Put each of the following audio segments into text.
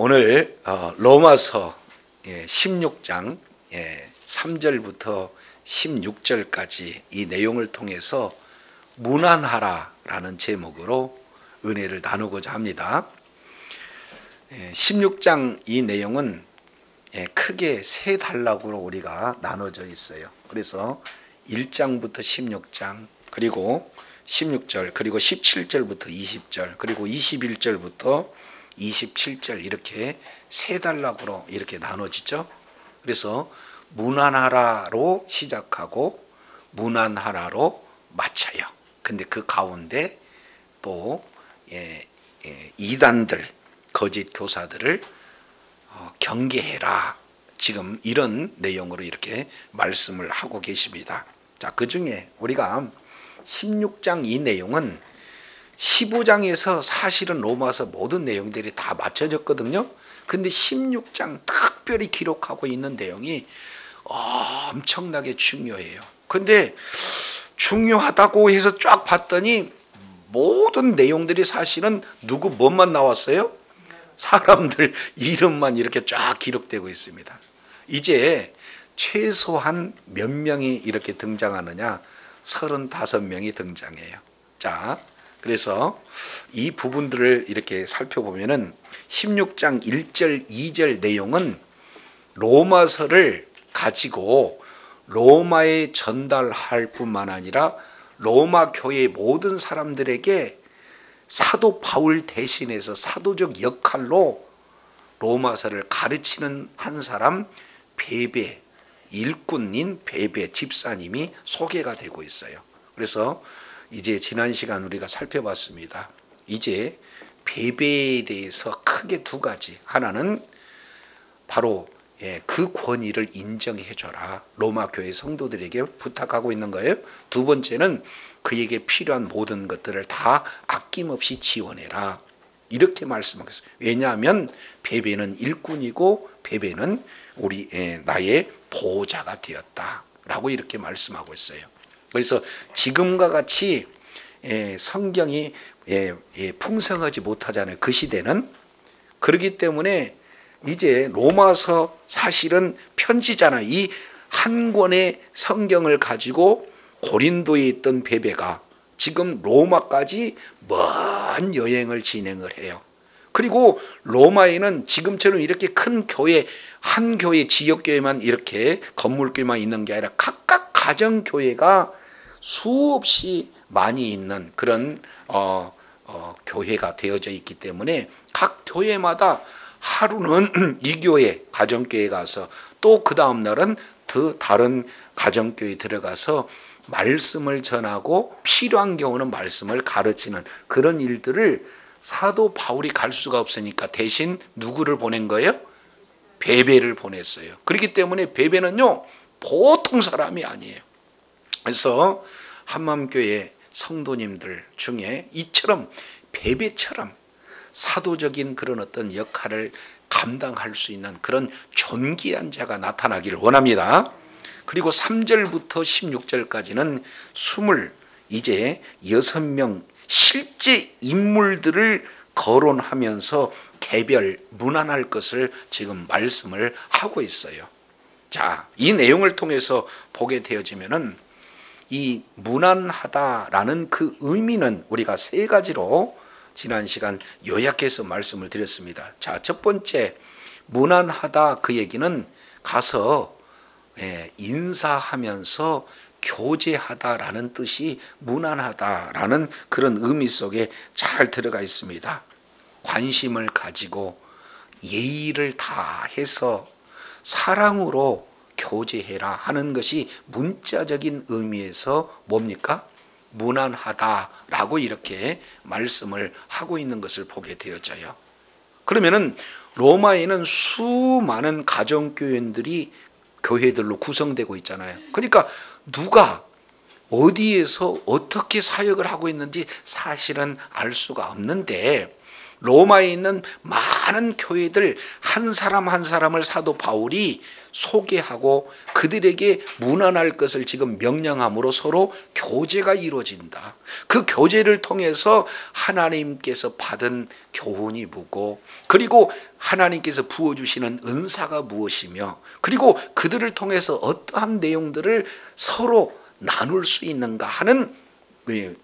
오늘 로마서 16장 3절부터 16절까지 이 내용을 통해서 무난하라라는 제목으로 은혜를 나누고자 합니다. 16장 이 내용은 크게 세 단락으로 우리가 나눠져 있어요. 그래서 1장부터 16장, 그리고 16절, 그리고 17절부터 20절, 그리고 21절부터 27절, 이렇게 세 단락으로 이렇게 나눠지죠. 그래서 무난하라로 시작하고 무난하라로 마쳐요. 근데 그 가운데 또 이단들, 거짓 교사들을 경계해라, 지금 이런 내용으로 이렇게 말씀을 하고 계십니다. 자, 그 중에 우리가 16장 이 내용은 15장에서 사실은 로마서 모든 내용들이 다 맞춰졌거든요. 근데 16장 특별히 기록하고 있는 내용이 엄청나게 중요해요. 근데 중요하다고 해서 쫙 봤더니 모든 내용들이 사실은 누구 뭐만 나왔어요? 사람들 이름만 이렇게 쫙 기록되고 있습니다. 이제 최소한 몇 명이 이렇게 등장하느냐? 35명이 등장해요. 자, 그래서 이 부분들을 이렇게 살펴보면은 16장 1절 2절 내용은 로마서를 가지고 로마에 전달할 뿐만 아니라 로마 교회의 모든 사람들에게 사도 바울 대신해서 사도적 역할로 로마서를 가르치는 한 사람, 베베, 일꾼인 베베 집사님이 소개가 되고 있어요. 그래서 이제 지난 시간 우리가 살펴봤습니다. 이제 베베에 대해서 크게 두 가지. 하나는 바로 그 권위를 인정해 줘라, 로마 교회 성도들에게 부탁하고 있는 거예요. 두 번째는 그에게 필요한 모든 것들을 다 아낌없이 지원해라, 이렇게 말씀하겠어요. 왜냐하면 베베는 일꾼이고 베베는 나의 보호자가 되었다라고 이렇게 말씀하고 있어요. 그래서 지금과 같이 성경이 풍성하지 못하잖아요, 그 시대는. 그렇기 때문에 이제 로마서 사실은 편지잖아요. 이 한 권의 성경을 가지고 고린도에 있던 베베가 지금 로마까지 먼 여행을 진행을 해요. 그리고 로마에는 지금처럼 이렇게 큰 교회, 한 교회, 지역교회만 이렇게 건물교회만 있는 게 아니라 각각 가정교회가 수없이 많이 있는 그런 교회가 되어져 있기 때문에 각 교회마다 하루는 이 교회, 가정교회 가서 또 그 다음 날은 더 다른 가정교회 들어가서 말씀을 전하고 필요한 경우는 말씀을 가르치는 그런 일들을 사도 바울이 갈 수가 없으니까 대신 누구를 보낸 거예요? 베베를 보냈어요. 그렇기 때문에 베베는요 보통 사람이 아니에요. 그래서 한맘교회 성도님들 중에 이처럼 베베처럼 사도적인 그런 어떤 역할을 감당할 수 있는 그런 존귀한 자가 나타나기를 원합니다. 그리고 3절부터 16절까지는 이제 6명 실제 인물들을 거론하면서 개별 무난할 것을 지금 말씀을 하고 있어요. 자, 이 내용을 통해서 보게 되어지면은 이 무난하다라는 그 의미는 우리가 세 가지로 지난 시간 요약해서 말씀을 드렸습니다. 자, 첫 번째, 무난하다, 그 얘기는 가서 인사하면서 교제하다라는 뜻이 무난하다라는 그런 의미 속에 잘 들어가 있습니다. 관심을 가지고 예의를 다해서 사랑으로 교제해라 하는 것이 문자적인 의미에서 뭡니까? 무난하다라고 이렇게 말씀을 하고 있는 것을 보게 되어져요. 그러면은 로마에는 수많은 가정교회들이 교회들로 구성되고 있잖아요. 그러니까 누가 어디에서 어떻게 사역을 하고 있는지 사실은 알 수가 없는데 로마에 있는 많은 교회들 한 사람 한 사람을 사도 바울이 소개하고 그들에게 문안할 것을 지금 명령함으로 서로 교제가 이루어진다. 그 교제를 통해서 하나님께서 받은 교훈이 뭐고, 그리고 하나님께서 부어주시는 은사가 무엇이며, 그리고 그들을 통해서 어떠한 내용들을 서로 나눌 수 있는가 하는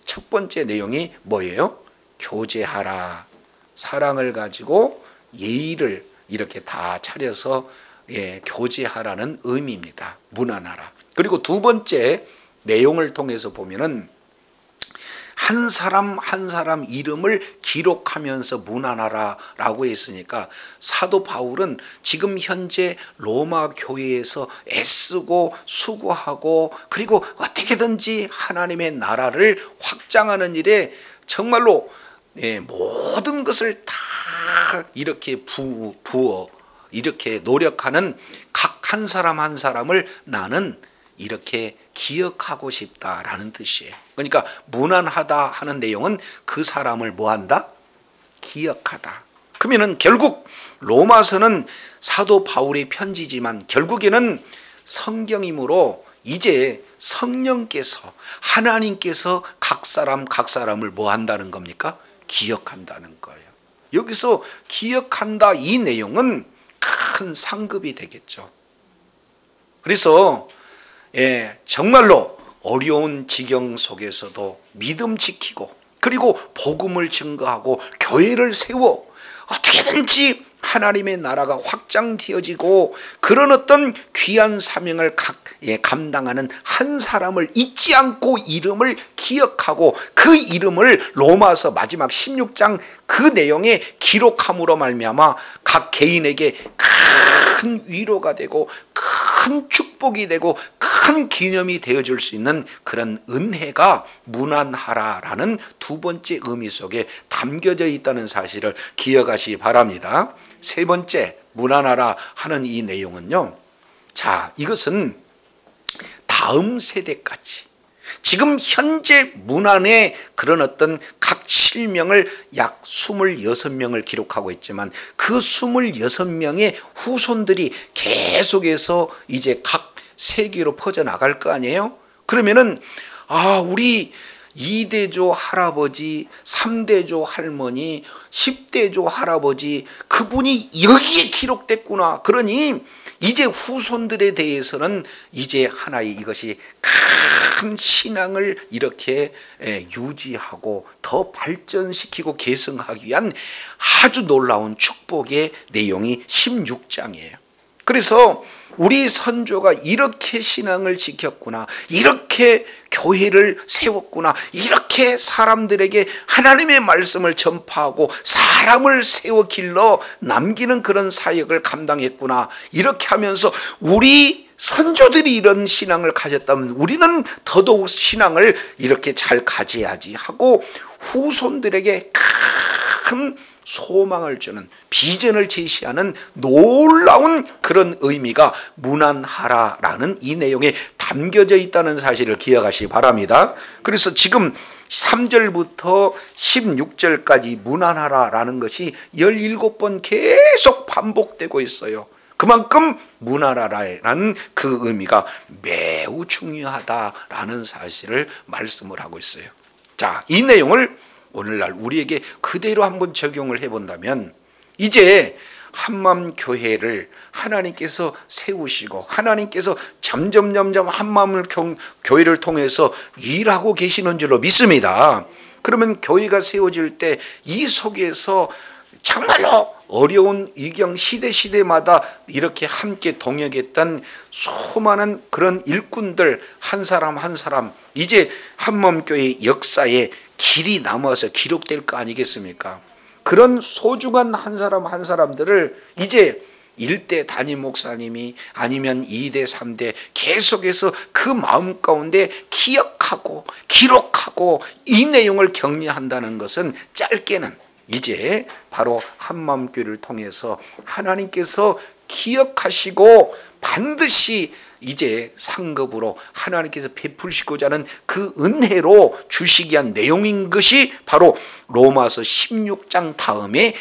첫 번째 내용이 뭐예요? 교제하라. 사랑을 가지고 예의를 이렇게 다 차려서 교제하라는 의미입니다. 문안하라. 그리고 두 번째 내용을 통해서 보면은 한 사람 한 사람 이름을 기록하면서 문안하라 라고 했으니까, 사도 바울은 지금 현재 로마 교회에서 애쓰고 수고하고 그리고 어떻게든지 하나님의 나라를 확장하는 일에 정말로 모든 것을 다 이렇게 부어 이렇게 노력하는 각 한 사람 한 사람을 나는 이렇게 기억하고 싶다라는 뜻이에요. 그러니까 문안하다 하는 내용은 그 사람을 뭐한다? 기억하다. 그러면은 결국 로마서는 사도 바울의 편지지만 결국에는 성경이므로 이제 성령께서, 하나님께서 각 사람을 뭐 한다는 겁니까? 기억한다는 거예요. 여기서 기억한다 이 내용은 큰 상급이 되겠죠. 그래서 정말로 어려운 지경 속에서도 믿음 지키고 그리고 복음을 증거하고 교회를 세워 어떻게든지 하나님의 나라가 확장되어지고 그런 어떤 귀한 사명을 감당하는 한 사람을 잊지 않고 이름을 기억하고 그 이름을 로마서 마지막 16장 그 내용에 기록함으로 말미암아 각 개인에게 큰 위로가 되고 큰 축복이 되고 큰 기념이 되어줄 수 있는 그런 은혜가 문안하라라는 두 번째 의미 속에 담겨져 있다는 사실을 기억하시기 바랍니다. 세 번째, 문안하라 하는 이 내용은요, 자, 이것은 다음 세대까지 지금 현재 문안의 그런 어떤 각 실명을 약 26명을 기록하고 있지만 그 26명의 후손들이 계속해서 이제 각 세계로 퍼져나갈 거 아니에요? 그러면은 우리 2대조 할아버지, 3대조 할머니, 10대조 할아버지 그분이 여기에 기록됐구나. 그러니 이제 후손들에 대해서는 이제 하나의 이것이 큰 신앙을 이렇게 유지하고 더 발전시키고 계승하기 위한 아주 놀라운 축복의 내용이 16장이에요. 그래서 우리 선조가 이렇게 신앙을 지켰구나, 이렇게 교회를 세웠구나, 이렇게 사람들에게 하나님의 말씀을 전파하고 사람을 세워 길러 남기는 그런 사역을 감당했구나, 이렇게 하면서 우리 선조들이 이런 신앙을 가졌다면 우리는 더더욱 신앙을 이렇게 잘 가져야지 하고 후손들에게 큰 소망을 주는, 비전을 제시하는 놀라운 그런 의미가 문안하라라는 이 내용에 담겨져 있다는 사실을 기억하시기 바랍니다. 그래서 지금 3절부터 16절까지 문안하라라는 것이 17번 계속 반복되고 있어요. 그만큼 문안하라라는 그 의미가 매우 중요하다라는 사실을 말씀을 하고 있어요. 자, 이 내용을 오늘날 우리에게 그대로 한번 적용을 해본다면 이제 한마음교회를 하나님께서 세우시고 하나님께서 점점 한마음 교회를 통해서 일하고 계시는 줄로 믿습니다. 그러면 교회가 세워질 때 이 속에서 정말로 어려운 이경 시대마다 이렇게 함께 동역했던 수많은 그런 일꾼들 한 사람 한 사람 이제 한마음교회 역사에 길이 남아서 기록될 거 아니겠습니까? 그런 소중한 한 사람 한 사람들을 이제 1대 담임 목사님이 아니면 2대 3대 계속해서 그 마음 가운데 기억하고 기록하고 이 내용을 격려한다는 것은 짧게는 이제 바로 한마음교회를 통해서 하나님께서 기억하시고 반드시 이제 상급으로 하나님께서 베푸시고자 하는 그 은혜로 주시기 위한 내용인 것이 바로 로마서 16장 다음에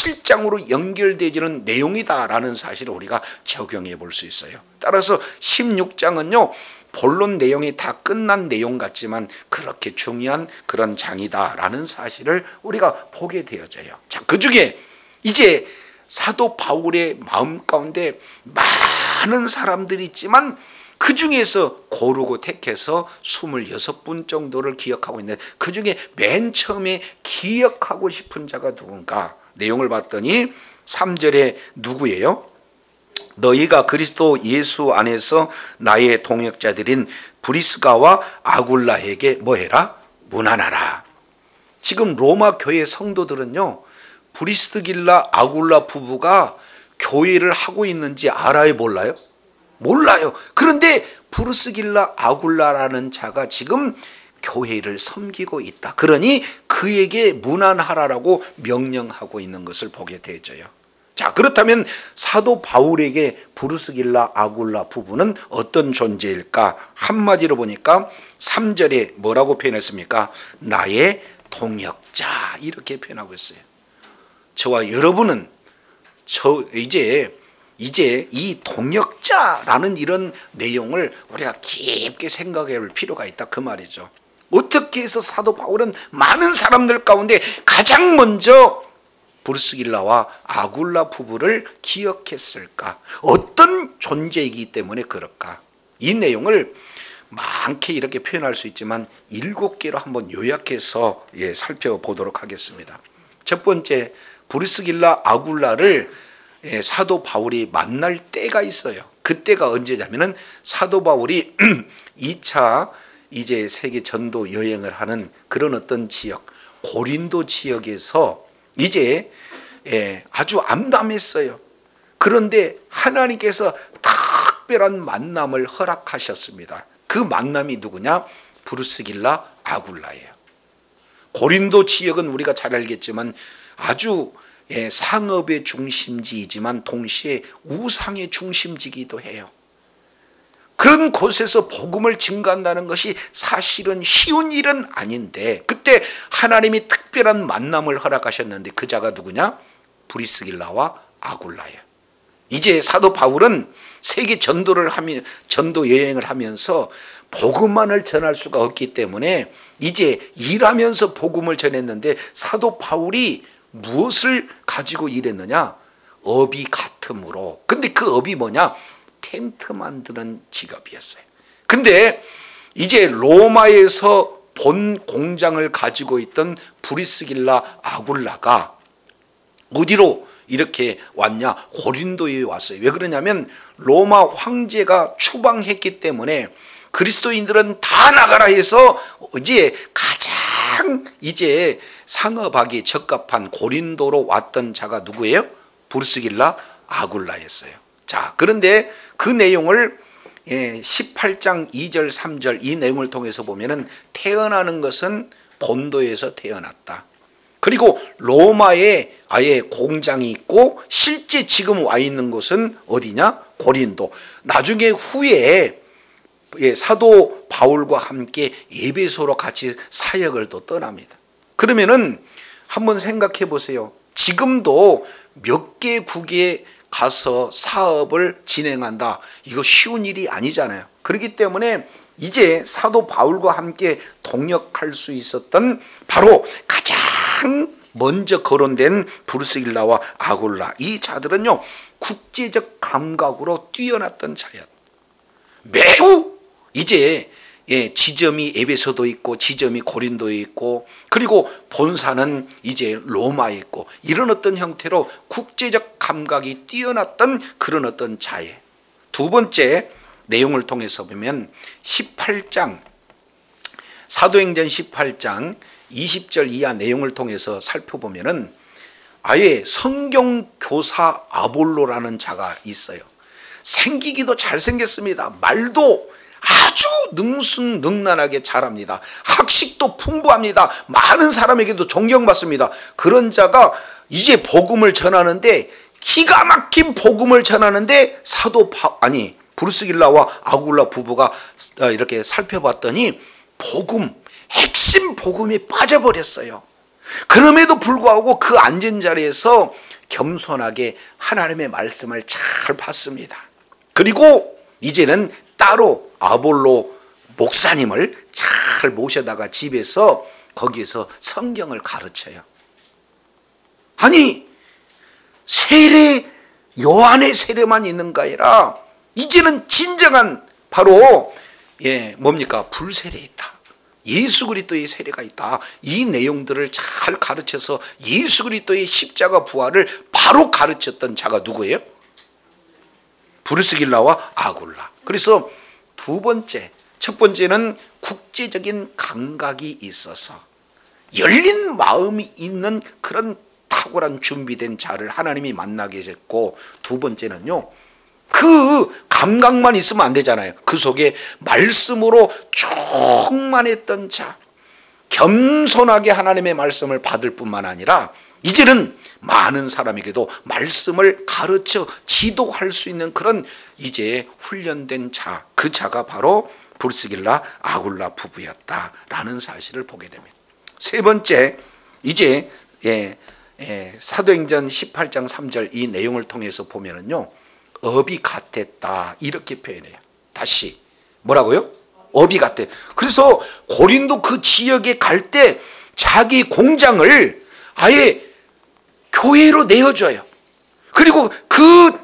실장으로 연결되지는 내용이다라는 사실을 우리가 적용해 볼 수 있어요. 따라서 16장은요 본론 내용이 다 끝난 내용 같지만 그렇게 중요한 그런 장이다라는 사실을 우리가 보게 되어져요. 자, 그 중에 이제 사도 바울의 마음 가운데 많은 사람들이 있지만 그 중에서 고르고 택해서 26분 정도를 기억하고 있는데 그 중에 맨 처음에 기억하고 싶은 자가 누군가 내용을 봤더니 3절에 누구예요? 너희가 그리스도 예수 안에서 나의 동역자들인 브리스가와 아굴라에게 뭐해라? 문안하라. 지금 로마 교회 성도들은요 브리스길라 아굴라 부부가 교회를 하고 있는지 알아요, 몰라요? 몰라요. 그런데 브리스길라 아굴라라는 자가 지금 교회를 섬기고 있다. 그러니 그에게 문안하라라고 명령하고 있는 것을 보게 되어져요. 자, 그렇다면 사도 바울에게 브리스길라 아굴라 부부는 어떤 존재일까? 한마디로 보니까 3절에 뭐라고 표현했습니까? 나의 동역자 이렇게 표현하고 있어요. 저와 여러분은 이제 이 동역자라는 이런 내용을 우리가 깊게 생각해 볼 필요가 있다 그 말이죠. 어떻게 해서 사도 바울은 많은 사람들 가운데 가장 먼저 브리스길라와 아굴라 부부를 기억했을까? 어떤 존재이기 때문에 그럴까? 이 내용을 많게 이렇게 표현할 수 있지만 7개로 한번 요약해서 살펴보도록 하겠습니다. 첫 번째, 브리스길라 아굴라를 사도 바울이 만날 때가 있어요. 그때가 언제냐면은 사도 바울이 2차 이제 세계 전도 여행을 하는 그런 어떤 지역, 고린도 지역에서 이제 아주 암담했어요. 그런데 하나님께서 특별한 만남을 허락하셨습니다. 그 만남이 누구냐? 브리스길라 아굴라예요. 고린도 지역은 우리가 잘 알겠지만 아주 상업의 중심지이지만 동시에 우상의 중심지기도 해요. 그런 곳에서 복음을 증거한다는 것이 사실은 쉬운 일은 아닌데 그때 하나님이 특별한 만남을 허락하셨는데 그 자가 누구냐? 브리스길라와 아굴라예요. 이제 사도 바울은 세계 전도 여행을 하면서 복음만을 전할 수가 없기 때문에 이제 일하면서 복음을 전했는데 사도 바울이 무엇을 가지고 일했느냐? 업이 같음으로. 근데 그 업이 뭐냐? 텐트 만드는 직업이었어요. 근데 이제 로마에서 본 공장을 가지고 있던 브리스길라 아굴라가 어디로 이렇게 왔냐? 고린도에 왔어요. 왜 그러냐면 로마 황제가 추방했기 때문에 그리스도인들은 다 나가라 해서 이제 가장 이제 상업하기 적합한 고린도로 왔던 자가 누구예요? 브리스길라 아굴라였어요. 자, 그런데 그 내용을 18장 2절 3절 이 내용을 통해서 보면은 태어나는 것은 본도에서 태어났다. 그리고 로마에 아예 공장이 있고 실제 지금 와 있는 곳은 어디냐? 고린도. 나중에 후에 사도 바울과 함께 에베소로 같이 사역을 또 떠납니다. 그러면은 한번 생각해 보세요. 지금도 몇 개국에 가서 사업을 진행한다. 이거 쉬운 일이 아니잖아요. 그렇기 때문에 이제 사도 바울과 함께 동역할 수 있었던 바로 가장 먼저 거론된 브리스길라와 아굴라 이 자들은요 국제적 감각으로 뛰어났던 자였. 매우 이제 지점이 에베소도 있고 지점이 고린도에 있고 그리고 본사는 이제 로마에 있고 이런 어떤 형태로 국제적 감각이 뛰어났던 그런 어떤 자예. 두 번째 내용을 통해서 보면 18장 사도행전 18장 20절 이하 내용을 통해서 살펴보면은 아예 성경교사 아볼로라는 자가 있어요. 생기기도 잘생겼습니다. 말도 아주 능수능란하게 잘합니다. 학식도 풍부합니다. 많은 사람에게도 존경받습니다. 그런 자가 이제 복음을 전하는데 기가 막힌 복음을 전하는데 브리스길라와 아굴라 부부가 이렇게 살펴봤더니 핵심 복음이 빠져버렸어요. 그럼에도 불구하고 그 앉은 자리에서 겸손하게 하나님의 말씀을 잘 받습니다. 그리고 이제는 따로 아볼로 목사님을 잘 모셔다가 집에서 거기에서 성경을 가르쳐요. 아니, 세례, 요한의 세례만 있는가 아니라 이제는 진정한 바로 뭡니까? 불세례 있다. 예수 그리스도의 세례가 있다. 이 내용들을 잘 가르쳐서 예수 그리스도의 십자가 부활을 바로 가르쳤던 자가 누구예요? 브리스길라와 아굴라. 그래서 두 번째, 첫 번째는 국제적인 감각이 있어서 열린 마음이 있는 그런 탁월한 준비된 자를 하나님이 만나게 했고, 두 번째는요, 그 감각만 있으면 안 되잖아요. 그 속에 말씀으로 충만했던 자, 겸손하게 하나님의 말씀을 받을 뿐만 아니라 이제는 많은 사람에게도 말씀을 가르쳐 지도할 수 있는 그런 이제 훈련된 자, 그 자가 바로 브리스길라 아굴라 부부였다라는 사실을 보게 됩니다. 세 번째, 이제 사도행전 18장 3절 이 내용을 통해서 보면은요, 업이 같았다 이렇게 표현해요. 다시 뭐라고요? 업이 같아. 그래서 고린도 그 지역에 갈 때 자기 공장을 아예 교회로 내어줘요. 그리고 그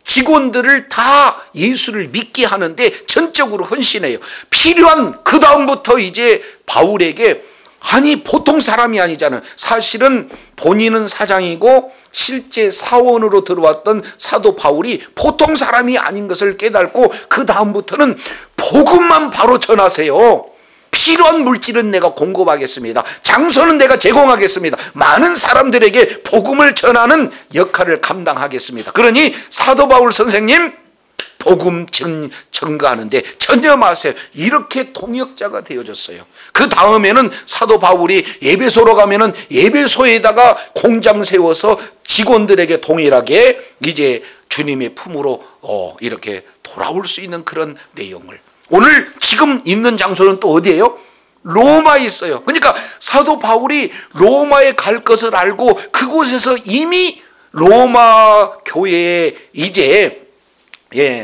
직원들을 다 예수를 믿게 하는데 전적으로 헌신해요. 필요한 그 다음부터 이제 바울에게, 아니 보통 사람이 아니잖아요. 사실은 본인은 사장이고 실제 사원으로 들어왔던 사도 바울이 보통 사람이 아닌 것을 깨닫고 그 다음부터는 복음만 바로 전하세요. 필요한 물질은 내가 공급하겠습니다. 장소는 내가 제공하겠습니다. 많은 사람들에게 복음을 전하는 역할을 감당하겠습니다. 그러니 사도 바울 선생님 복음 전가하는데 전혀 마세요. 이렇게 동역자가 되어졌어요. 그 다음에는 사도 바울이 에베소로 가면은 에베소에다가 공장 세워서 직원들에게 동일하게 이제 주님의 품으로 이렇게 돌아올 수 있는 그런 내용을, 오늘 지금 있는 장소는 또 어디예요? 로마에 있어요. 그러니까 사도 바울이 로마에 갈 것을 알고 그곳에서 이미 로마 교회에 이제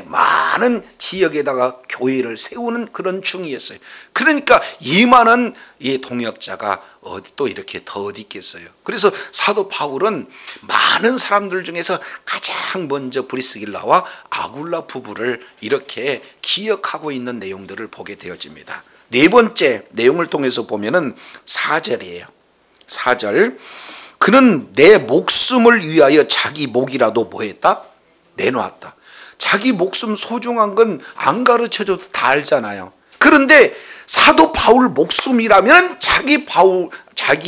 많은 지역에다가 교회를 세우는 그런 중이었어요. 그러니까 이만한 동역자가 또 이렇게 더 어디 있겠어요. 그래서 사도 바울은 많은 사람들 중에서 가장 먼저 브리스길라와 아굴라 부부를 이렇게 기억하고 있는 내용들을 보게 되어집니다. 네 번째 내용을 통해서 보면은 4절이에요. 4절. 그는 내 목숨을 위하여 자기 목이라도 뭐했다? 내놓았다. 자기 목숨 소중한 건 안 가르쳐줘도 다 알잖아요. 그런데 사도 바울 목숨이라면 자기의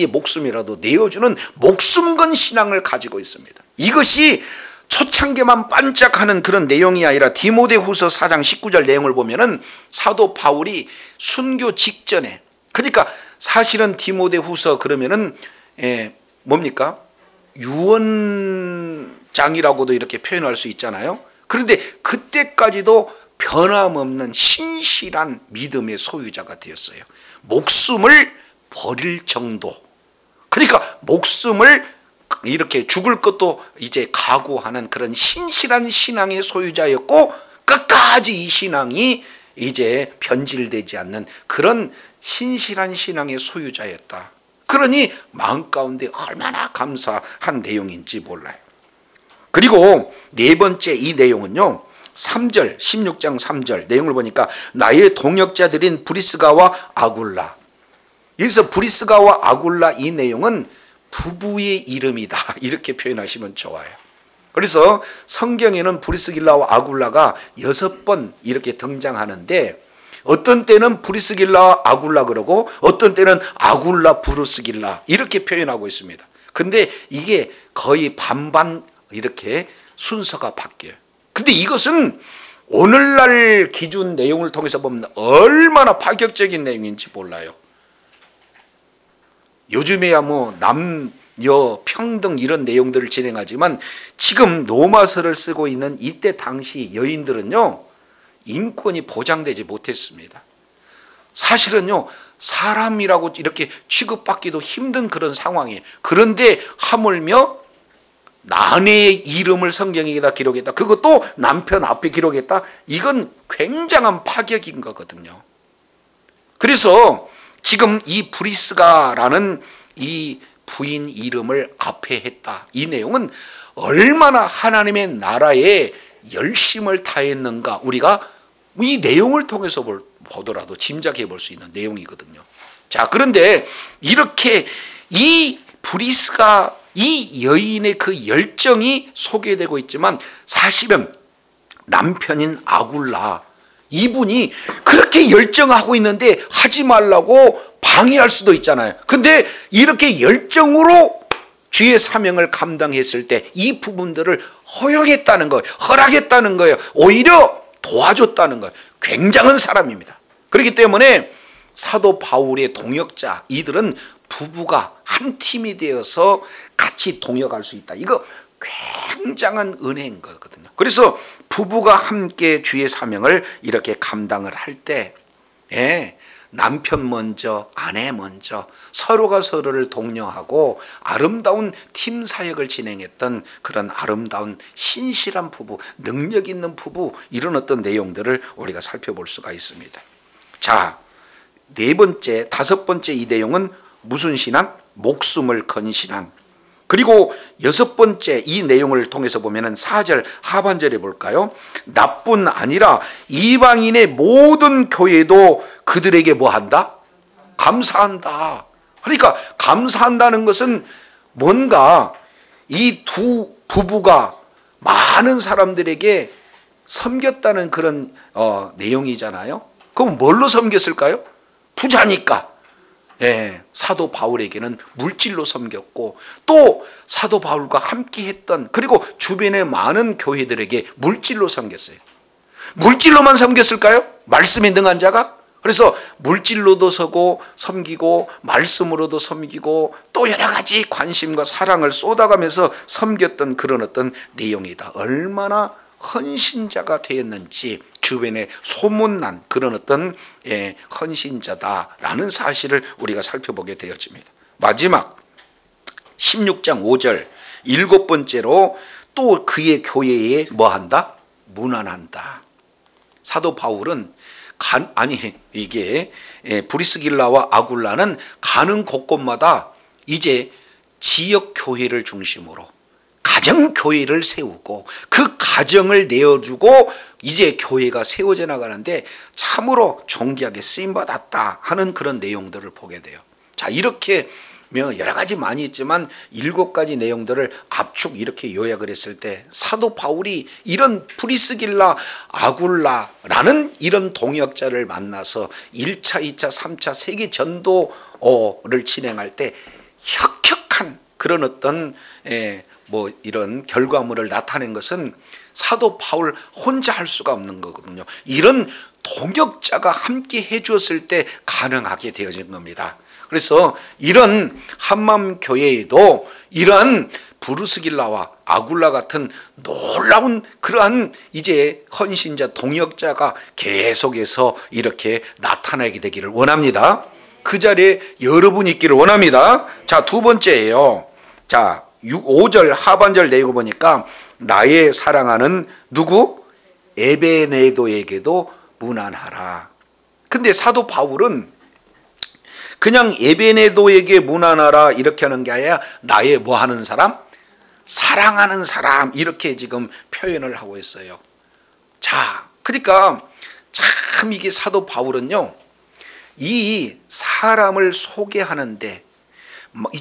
목숨이라도 내어주는 목숨 건 신앙을 가지고 있습니다. 이것이 초창기만 반짝하는 그런 내용이 아니라 디모데후서 4장 19절 내용을 보면은 사도 바울이 순교 직전에, 그러니까 사실은 디모데후서 그러면은 뭡니까? 유언장이라고도 이렇게 표현할 수 있잖아요. 그런데 그때까지도 변함없는 신실한 믿음의 소유자가 되었어요. 목숨을 버릴 정도. 그러니까 목숨을 이렇게 죽을 것도 이제 각오하는 그런 신실한 신앙의 소유자였고, 끝까지 이 신앙이 이제 변질되지 않는 그런 신실한 신앙의 소유자였다. 그러니 마음 가운데 얼마나 감사한 내용인지 몰라요. 그리고 네 번째 이 내용은요, 3절 16장 3절 내용을 보니까 나의 동역자들인 브리스가와 아굴라. 여기서 브리스가와 아굴라 이 내용은 부부의 이름이다 이렇게 표현하시면 좋아요. 그래서 성경에는 브리스길라와 아굴라가 6번 이렇게 등장하는데, 어떤 때는 브리스길라 아굴라 그러고 어떤 때는 아굴라 브루스길라 이렇게 표현하고 있습니다. 근데 이게 거의 반반 이렇게 순서가 바뀌어요. 근데 이것은 오늘날 기준 내용을 통해서 보면 얼마나 파격적인 내용인지 몰라요. 요즘에야 뭐 남녀 평등 이런 내용들을 진행하지만 지금 로마서를 쓰고 있는 이때 당시 여인들은요, 인권이 보장되지 못했습니다. 사실은요, 사람이라고 이렇게 취급받기도 힘든 그런 상황이에요. 그런데 하물며 아내의 이름을 성경에다 기록했다. 그것도 남편 앞에 기록했다. 이건 굉장한 파격인 거거든요. 그래서 지금 이 브리스가라는 이 부인 이름을 앞에 했다. 이 내용은 얼마나 하나님의 나라에 열심을 다했는가 우리가 이 내용을 통해서 보더라도 짐작해 볼 수 있는 내용이거든요. 자, 그런데 이렇게 이 브리스가 이 여인의 그 열정이 소개되고 있지만 사실은 남편인 아굴라 이분이 그렇게 열정하고 있는데 하지 말라고 방해할 수도 있잖아요. 근데 이렇게 열정으로 주의 사명을 감당했을 때 이 부분들을 허용했다는 거예요. 허락했다는 거예요. 오히려 도와줬다는 거예요. 굉장한 사람입니다. 그렇기 때문에 사도 바울의 동역자 이들은 부부가 한 팀이 되어서 같이 동역할 수 있다. 이거 굉장한 은혜인 거거든요. 그래서 부부가 함께 주의 사명을 이렇게 감당을 할 때 남편 먼저 아내 먼저 서로가 서로를 독려하고 아름다운 팀 사역을 진행했던 그런 아름다운 신실한 부부, 능력 있는 부부, 이런 어떤 내용들을 우리가 살펴볼 수가 있습니다. 자, 네 번째, 다섯 번째 이 내용은 무슨 신앙? 목숨을 건 신앙. 그리고 여섯 번째 이 내용을 통해서 보면은 4절 하반절에 볼까요? 나뿐 아니라 이방인의 모든 교회도 그들에게 뭐 한다? 감사한다. 그러니까 감사한다는 것은 뭔가 이 두 부부가 많은 사람들에게 섬겼다는 그런 내용이잖아요. 그럼 뭘로 섬겼을까요? 부자니까. 사도 바울에게는 물질로 섬겼고 또 사도 바울과 함께 했던 그리고 주변의 많은 교회들에게 물질로 섬겼어요. 물질로만 섬겼을까요? 말씀에 능한 자가? 그래서 물질로도 서고 섬기고 말씀으로도 섬기고 또 여러 가지 관심과 사랑을 쏟아가면서 섬겼던 그런 어떤 내용이다. 얼마나 헌신자가 되었는지 주변에 소문난 그런 어떤 헌신자다라는 사실을 우리가 살펴보게 되어집니다. 마지막 16장 5절 일곱 번째로 또 그의 교회에 뭐한다? 문안한다. 사도 바울은 이게 브리스길라와 아굴라는 가는 곳곳마다 이제 지역 교회를 중심으로 가정 교회를 세우고 그 가정을 내어주고 이제 교회가 세워져 나가는데 참으로 존귀하게 쓰임받았다 하는 그런 내용들을 보게 돼요. 자, 이렇게 여러 가지 많이 있지만 7가지 내용들을 압축 이렇게 요약을 했을 때 사도 바울이 이런 프리스길라 아굴라라는 이런 동역자를 만나서 1차, 2차, 3차 세계 전도를 진행할 때 혁혁한 그런 어떤 이런 결과물을 나타낸 것은 사도 바울 혼자 할 수가 없는 거거든요. 이런 동역자가 함께 해주었을 때 가능하게 되어진 겁니다. 그래서 이런 한맘교회에도 이런 브리스길라와 아굴라 같은 놀라운 그러한 이제 헌신자 동역자가 계속해서 이렇게 나타나게 되기를 원합니다. 그 자리에 여러분이 있기를 원합니다. 자, 두 번째예요. 자, 5절 하반절 내고 보니까 나의 사랑하는 누구? 에베네도에게도 문안하라. 근데 사도 바울은 그냥 에베네도에게 문안하라 이렇게 하는 게 아니라 나의 뭐 하는 사람? 사랑하는 사람 이렇게 지금 표현을 하고 있어요. 자, 그러니까 참 이게 사도 바울은요 이 사람을 소개하는데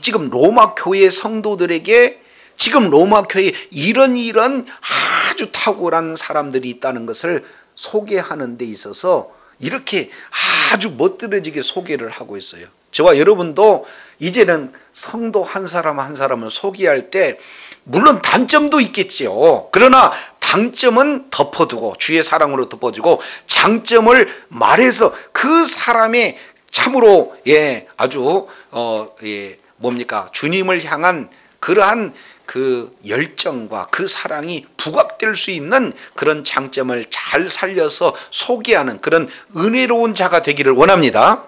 지금 로마 교회 성도들에게 지금 로마 교회에 이런 아주 탁월한 사람들이 있다는 것을 소개하는 데 있어서 이렇게 아주 멋들어지게 소개를 하고 있어요. 저와 여러분도 이제는 성도 한 사람 한 사람을 소개할 때 물론 단점도 있겠지요. 그러나 단점은 덮어두고 주의 사랑으로 덮어주고 장점을 말해서 그 사람의 참으로 아주 주님을 향한 그러한 그 열정과 그 사랑이 부각될 수 있는 그런 장점을 잘 살려서 소개하는 그런 은혜로운 자가 되기를 원합니다.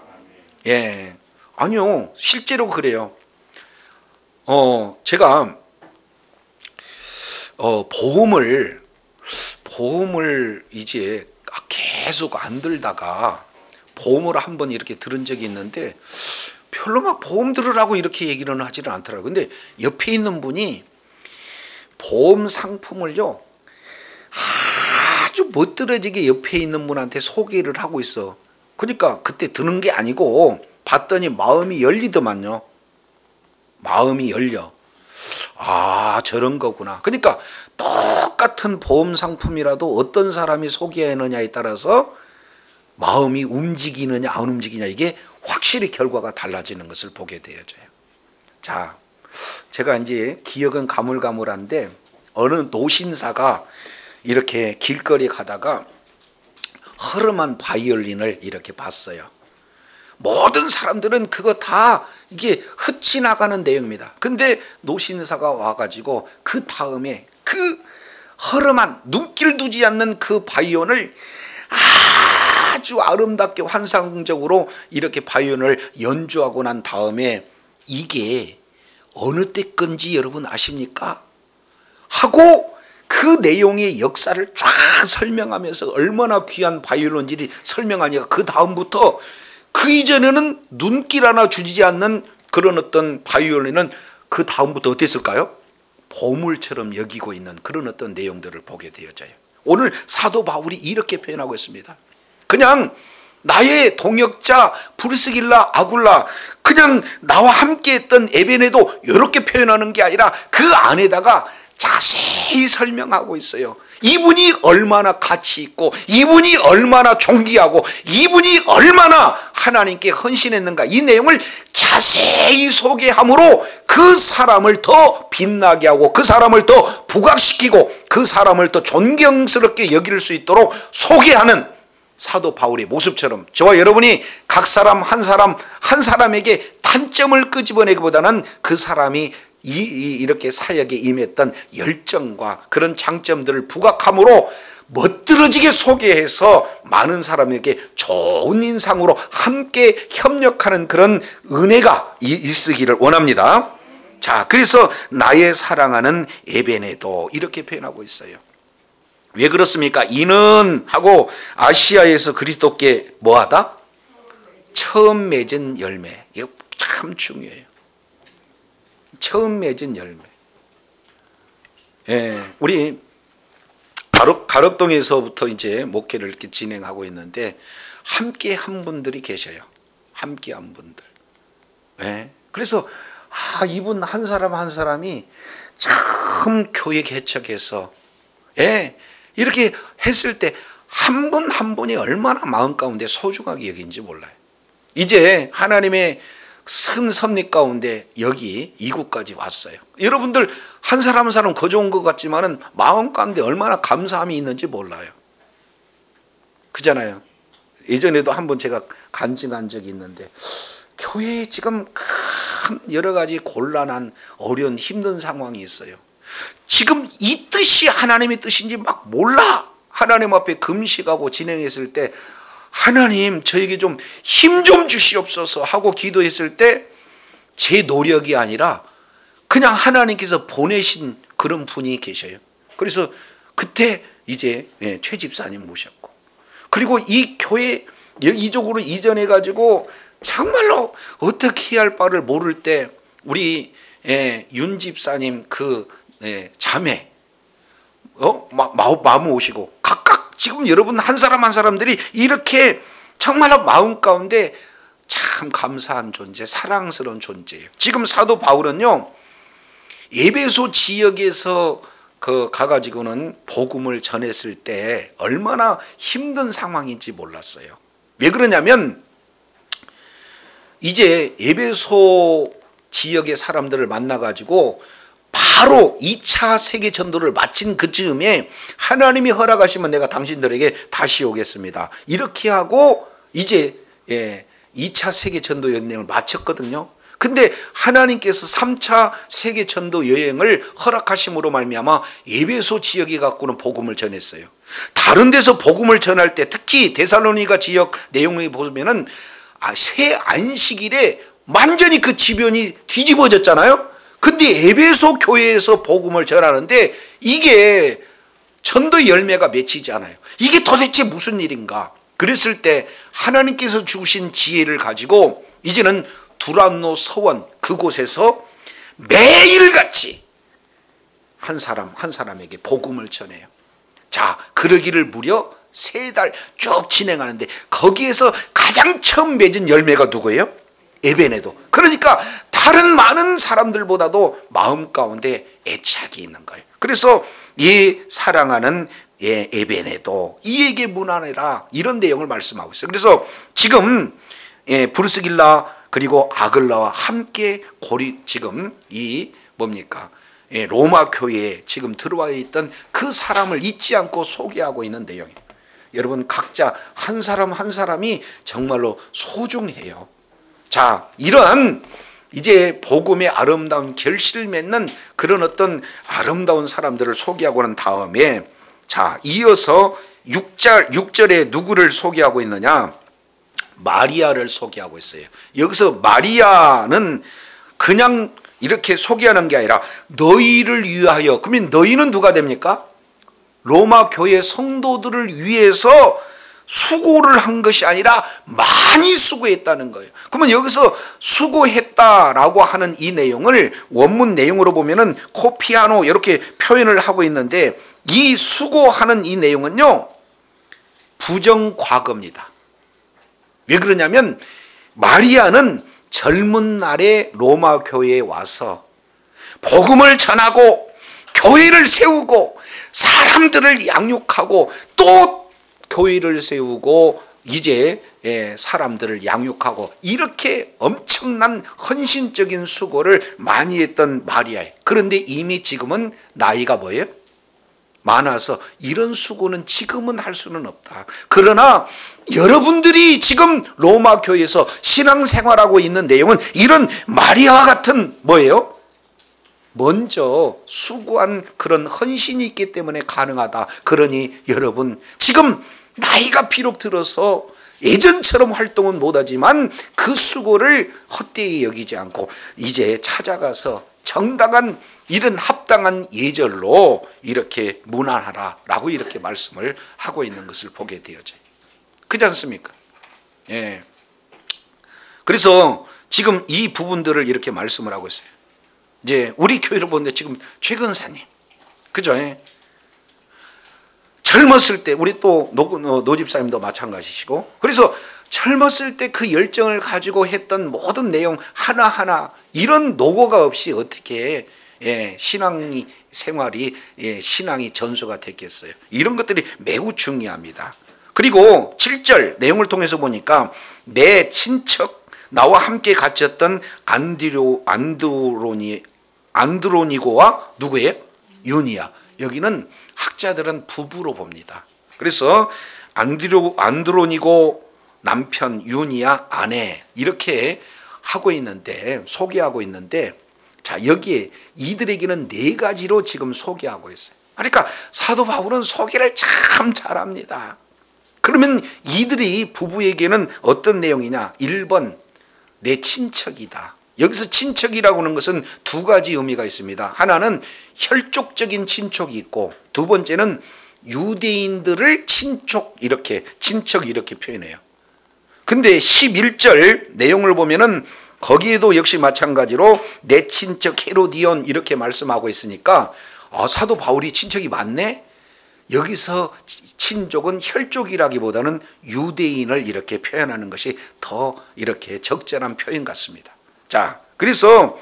예. 아니요. 실제로 그래요. 제가 보험을 이제 계속 안 들다가 보험을 한번 이렇게 들은 적이 있는데 별로 막 보험 들으라고 이렇게 얘기는 하지는 않더라고요. 근데 옆에 있는 분이 보험 상품을요 아주 멋들어지게 옆에 있는 분한테 소개를 하고 있어. 그러니까 그때 드는 게 아니고 봤더니 마음이 열리더만요. 마음이 열려. 아, 저런 거구나. 그러니까 똑같은 보험 상품이라도 어떤 사람이 소개하느냐에 따라서 마음이 움직이느냐 안 움직이냐, 이게 확실히 결과가 달라지는 것을 보게 되어져요. 자, 제가 이제 기억은 가물가물한데 어느 노신사가 이렇게 길거리 가다가 허름한 바이올린을 이렇게 봤어요. 모든 사람들은 그거 다 이게 흩지나가는 내용입니다. 근데 노신사가 와가지고 그 다음에 그 허름한 눈길 두지 않는 그 바이올린을 아주 아름답게 환상적으로 이렇게 바이올린을 연주하고 난 다음에 이게 어느 때 건지 여러분 아십니까? 하고 그 내용의 역사를 쫙 설명하면서 얼마나 귀한 바이올린인지 설명하니까 그 다음부터 그 이전에는 눈길 하나 주지 않는 그런 어떤 바이올린은 그 다음부터 어땠을까요? 보물처럼 여기고 있는 그런 어떤 내용들을 보게 되어져요. 오늘 사도 바울이 이렇게 표현하고 있습니다. 그냥 나의 동역자 브리스길라 아굴라, 그냥 나와 함께 했던 에베네도 이렇게 표현하는 게 아니라 그 안에다가 자세히 설명하고 있어요. 이분이 얼마나 가치 있고, 이분이 얼마나 존귀하고, 이분이 얼마나 하나님께 헌신했는가, 이 내용을 자세히 소개함으로 그 사람을 더 빛나게 하고, 그 사람을 더 부각시키고, 그 사람을 더 존경스럽게 여길 수 있도록 소개하는 사도 바울의 모습처럼 저와 여러분이 각 사람 한 사람에게 단점을 끄집어내기보다는 그 사람이 이렇게 사역에 임했던 열정과 그런 장점들을 부각함으로 멋들어지게 소개해서 많은 사람에게 좋은 인상으로 함께 협력하는 그런 은혜가 있으기를 원합니다. 자, 그래서 나의 사랑하는 에베네도 이렇게 표현하고 있어요. 왜 그렇습니까? 이는 하고 아시아에서 그리스도께 뭐하다? 처음 맺은 열매. 이거 참 중요해요. 처음 맺은 열매. 예, 우리 가락동에서부터 이제 목회를 이렇게 진행하고 있는데 함께 한 분들이 계셔요. 함께 한 분들. 예. 그래서 이분 한 사람 한 사람이 참 교회 개척해서 예, 이렇게 했을 때 한 분 한 분이 얼마나 마음 가운데 소중하게 여긴지 몰라요. 이제 하나님의 큰 섭리 가운데 여기 이곳까지 왔어요. 여러분들 한 사람 한 사람 거저 온 것 같지만은 마음 가운데 얼마나 감사함이 있는지 몰라요. 그잖아요. 예전에도 한번 제가 간증한 적이 있는데 교회에 지금 큰 여러 가지 곤란한 어려운 힘든 상황이 있어요. 지금 이 뜻이 하나님의 뜻인지 막 몰라. 하나님 앞에 금식하고 진행했을 때 하나님 저에게 좀 힘 좀 주시옵소서 하고 기도했을 때 제 노력이 아니라 그냥 하나님께서 보내신 그런 분이 계셔요. 그래서 그때 이제 최 집사님 모셨고, 그리고 이 교회 이쪽으로 이전해 가지고 정말로 어떻게 해야 할 바를 모를 때 우리 윤 집사님 그 자매 마음 오시고 각각 지금 여러분 한 사람 한 사람들이 이렇게 정말로 마음 가운데 참 감사한 존재, 사랑스러운 존재예요. 지금 사도 바울은요 에베소 지역에서 가가지고는 복음을 전했을 때 얼마나 힘든 상황인지 몰랐어요. 왜 그러냐면 이제 에베소 지역의 사람들을 만나가지고 바로 2차 세계 전도를 마친 그 즈음에 하나님이 허락하시면 내가 당신들에게 다시 오겠습니다. 이렇게 하고 이제 2차 세계 전도 여행을 마쳤거든요. 근데 하나님께서 3차 세계 전도 여행을 허락하심으로 말미암아 에베소 지역에 갖고는 복음을 전했어요. 다른 데서 복음을 전할 때 특히 데살로니가 지역 내용을 보면은 새 안식일에 완전히 그 지변이 뒤집어졌잖아요. 근데 에베소 교회에서 복음을 전하는데 이게 전도 열매가 맺히지 않아요. 이게 도대체 무슨 일인가? 그랬을 때 하나님께서 주신 지혜를 가지고 이제는 두란노 서원 그곳에서 매일같이 한 사람 한 사람에게 복음을 전해요. 자, 그러기를 무려 3달 쭉 진행하는데 거기에서 가장 처음 맺은 열매가 누구예요? 에베네도. 그러니까 다른 많은 사람들보다도 마음 가운데 애착이 있는 거예요. 그래서 이 사랑하는 에베네도 이에게 문안해라 이런 내용을 말씀하고 있어요. 그래서 지금 브루스길라 그리고 아글라와 함께 지금 이 뭡니까? 로마 교회에 지금 들어와 있던 그 사람을 잊지 않고 소개하고 있는 내용이에요. 여러분 각자 한 사람 한 사람이 정말로 소중해요. 자, 이런 이제 복음의 아름다운 결실을 맺는 그런 어떤 아름다운 사람들을 소개하고 난 다음에 자, 이어서 6절에 누구를 소개하고 있느냐? 마리아를 소개하고 있어요. 여기서 마리아는 그냥 이렇게 소개하는 게 아니라 너희를 위하여. 그러면 너희는 누가 됩니까? 로마 교회 성도들을 위해서 수고를 한 것이 아니라 많이 수고했다는 거예요. 그러면 여기서 수고했다라고 하는 이 내용을 원문 내용으로 보면은 코피아노 이렇게 표현을 하고 있는데 이 수고하는 이 내용은요 부정 과거입니다. 왜 그러냐면 마리아는 젊은 날에 로마 교회에 와서 복음을 전하고 교회를 세우고 사람들을 양육하고 또 교회를 세우고 이제 사람들을 양육하고 이렇게 엄청난 헌신적인 수고를 많이 했던 마리아예요. 그런데 이미 지금은 나이가 뭐예요? 많아서 이런 수고는 지금은 할 수는 없다. 그러나 여러분들이 지금 로마 교회에서 신앙생활하고 있는 내용은 이런 마리아와 같은 뭐예요? 먼저 수고한 그런 헌신이 있기 때문에 가능하다. 그러니 여러분 지금 나이가 비록 들어서 예전처럼 활동은 못하지만 그 수고를 헛되이 여기지 않고 이제 찾아가서 정당한 이런 합당한 예절로 이렇게 문안하라라고 이렇게 말씀을 하고 있는 것을 보게 되어져요. 그렇지 않습니까? 예. 그래서 지금 이 부분들을 이렇게 말씀을 하고 있어요. 이제 우리 교회를 보는데 지금 최 근사님, 그죠? 예. 젊었을 때 우리 또 노 집사님도 마찬가지시고 그래서 젊었을 때 그 열정을 가지고 했던 모든 내용 하나하나 이런 노고가 없이 어떻게 신앙이 생활이 신앙이 전수가 됐겠어요. 이런 것들이 매우 중요합니다. 그리고 7절 내용을 통해서 보니까 내 친척 나와 함께 갇혔던 안드로니고와 누구예요? 유니아. 여기는 학자들은 부부로 봅니다. 그래서 안드로니고 남편, 유니아 아내 이렇게 하고 있는데 소개하고 있는데 자 여기에 이들에게는 4가지로 지금 소개하고 있어요. 그러니까 사도 바울은 소개를 참 잘합니다. 그러면 이들이 부부에게는 어떤 내용이냐? 1번 내 친척이다. 여기서 친척이라고 하는 것은 2가지 의미가 있습니다. 하나는 혈족적인 친족이 있고 두 번째는 유대인들을 친척 이렇게 표현해요. 근데 11절 내용을 보면은 거기에도 역시 마찬가지로 내 친척 헤로디온 이렇게 말씀하고 있으니까 사도 바울이 친척이 많네? 여기서 친족은 혈족이라기보다는 유대인을 이렇게 표현하는 것이 더 이렇게 적절한 표현 같습니다. 자, 그래서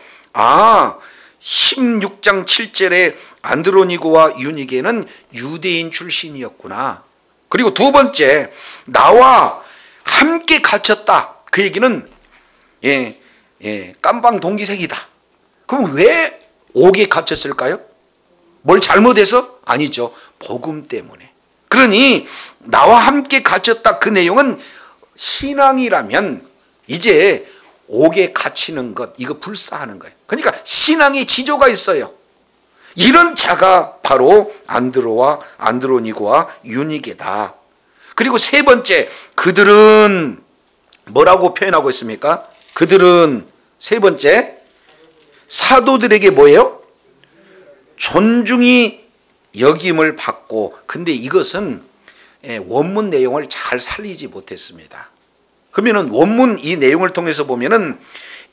16장 7절에 안드로니고와 유니게는 유대인 출신이었구나. 그리고 두 번째 나와 함께 갇혔다. 그 얘기는 깜방 동기생이다. 그럼 왜 옥에 갇혔을까요? 뭘 잘못해서? 아니죠. 복음 때문에. 그러니 나와 함께 갇혔다 그 내용은 신앙이라면 이제 옥에 갇히는 것 이거 불사하는 거예요. 그러니까 신앙의 지조가 있어요. 이런 자가 바로 안드로니고와 유니게다. 그리고 세 번째 그들은 뭐라고 표현하고 있습니까? 그들은 세 번째 사도들에게 뭐예요? 존중이 여김을 받고, 근데 이것은 원문 내용을 잘 살리지 못했습니다. 그러면은 원문 이 내용을 통해서 보면은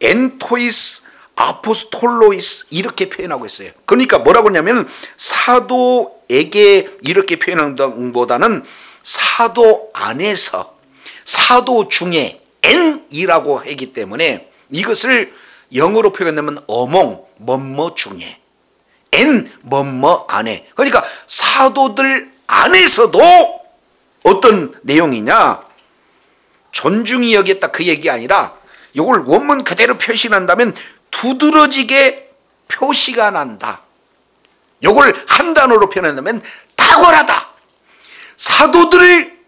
엔토이스 아포스톨로이스 이렇게 표현하고 있어요. 그러니까 뭐라고 하냐면 사도에게 이렇게 표현하는 것보다는 사도 안에서, 사도 중에 N이라고 하기 때문에 이것을 영어로 표현하면 어몽 뭐뭐 중에 N 뭐뭐 안에, 그러니까 사도들 안에서도 어떤 내용이냐, 존중이 여겼다 그 얘기 아니라 이걸 원문 그대로 표시한다면 두드러지게 표시가 난다. 이걸 한 단어로 표현한다면 탁월하다. 사도들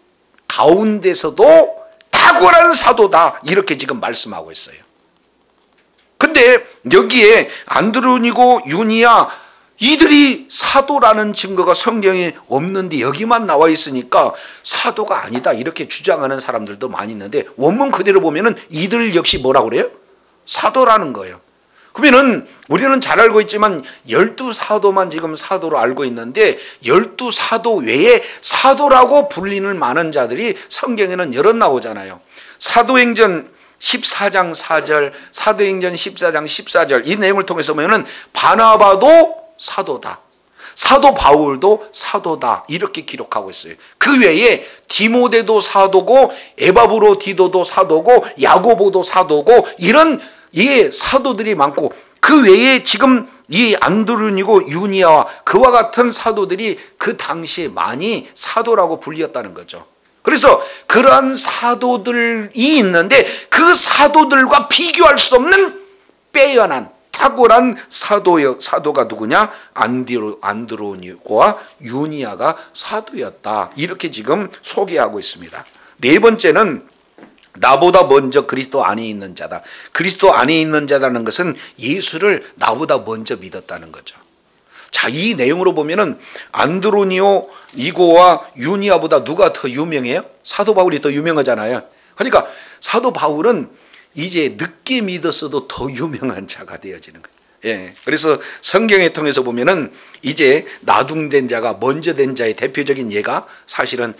가운데서도 탁월한 사도다, 이렇게 지금 말씀하고 있어요. 근데 여기에 안드로니고 유니아 이들이 사도라는 증거가 성경에 없는데 여기만 나와 있으니까 사도가 아니다 이렇게 주장하는 사람들도 많이 있는데, 원문 그대로 보면은 이들 역시 뭐라고 그래요? 사도라는 거예요. 그러면은 우리는 잘 알고 있지만 12사도만 지금 사도로 알고 있는데 12사도 외에 사도라고 불리는 많은 자들이 성경에는 여럿 나오잖아요. 사도행전 14장 4절, 사도행전 14장 14절 이 내용을 통해서 보면은 바나바도 사도다, 사도 바울도 사도다 이렇게 기록하고 있어요. 그 외에 디모데도 사도고 에바브로디도도 사도고 야고보도 사도고 이런 사도들이 많고, 그 외에 지금 이 안드로니고 유니아와 그와 같은 사도들이 그 당시에 많이 사도라고 불렸다는 거죠. 그래서 그러한 사도들이 있는데 그 사도들과 비교할 수 없는 빼어난 탁월한 사도가 누구냐? 안드로니고와 유니아가 사도였다, 이렇게 지금 소개하고 있습니다. 네 번째는 나보다 먼저 그리스도 안에 있는 자다. 그리스도 안에 있는 자라는 것은 예수를 나보다 먼저 믿었다는 거죠. 자, 이 내용으로 보면은 안드로니고와 유니아보다 누가 더 유명해요? 사도 바울이 더 유명하잖아요. 그러니까 사도 바울은 이제 늦게 믿었어도 더 유명한 자가 되어지는 거예요. 예. 그래서 성경에 통해서 보면은 이제 나둥된 자가 먼저 된 자의 대표적인 예가 사실은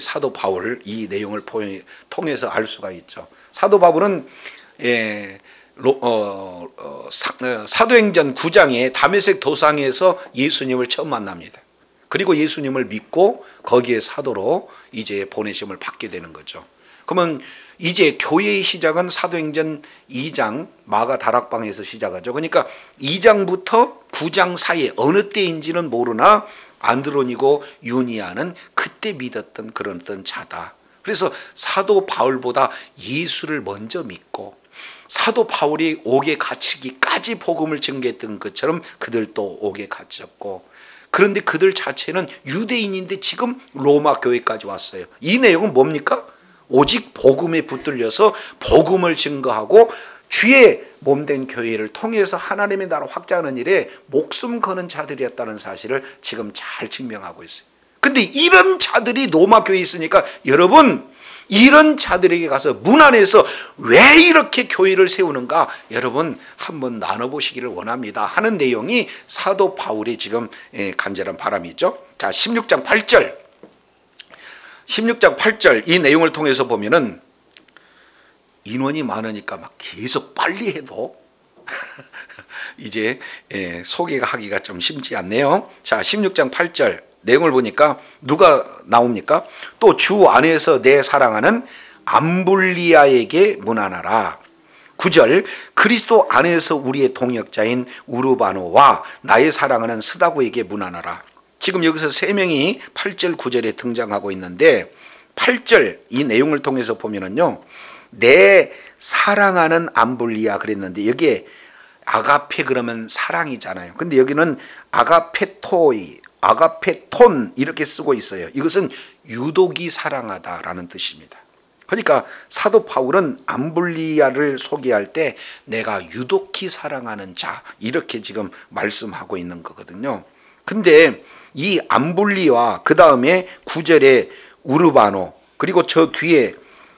사도 바울 이 내용을 통해서 알 수가 있죠. 사도 바울은 사도행전 9장에 다메섹 도상에서 예수님을 처음 만납니다. 그리고 예수님을 믿고 거기에 사도로 이제 보내심을 받게 되는 거죠. 그러면 이제 교회의 시작은 사도행전 2장 마가 다락방에서 시작하죠. 그러니까 2장부터 9장 사이에 어느 때인지는 모르나 안드로니고 유니아는 그때 믿었던 그런 어떤 자다. 그래서 사도 바울보다 예수를 먼저 믿고 사도 바울이 옥에 갇히기까지 복음을 증거했던 것처럼 그들도 옥에 갇혔고, 그런데 그들 자체는 유대인인데 지금 로마 교회까지 왔어요. 이 내용은 뭡니까? 오직 복음에 붙들려서 복음을 증거하고 주의 몸된 교회를 통해서 하나님의 나라 확장하는 일에 목숨 거는 자들이었다는 사실을 지금 잘 증명하고 있어요. 근데 이런 자들이 로마 교회에 있으니까 여러분, 이런 자들에게 가서 문 안에서 왜 이렇게 교회를 세우는가 여러분 한번 나눠보시기를 원합니다 하는 내용이 사도 바울의 지금 간절한 바람이 있죠. 자, 16장 8절 이 내용을 통해서 보면은 인원이 많으니까 막 계속 빨리 해도 이제 소개가 하기가 좀 쉽지 않네요. 자, 16장 8절 내용을 보니까 누가 나옵니까? 또 주 안에서 내 사랑하는 암블리아에게 문안하라. 9절 그리스도 안에서 우리의 동역자인 우르바노와 나의 사랑하는 스다고에게 문안하라. 지금 여기서 세 명이 8절 9절에 등장하고 있는데 8절 이 내용을 통해서 보면은요, 내 사랑하는 암블리아 그랬는데 여기에 아가페 그러면 사랑이잖아요. 근데 여기는 아가페톤 이렇게 쓰고 있어요. 이것은 유독이 사랑하다라는 뜻입니다. 그러니까 사도 바울은 암블리아를 소개할 때 내가 유독히 사랑하는 자 이렇게 지금 말씀하고 있는 거거든요. 근데 이 암블리와 그 다음에 9절에 우르바노, 그리고 저 뒤에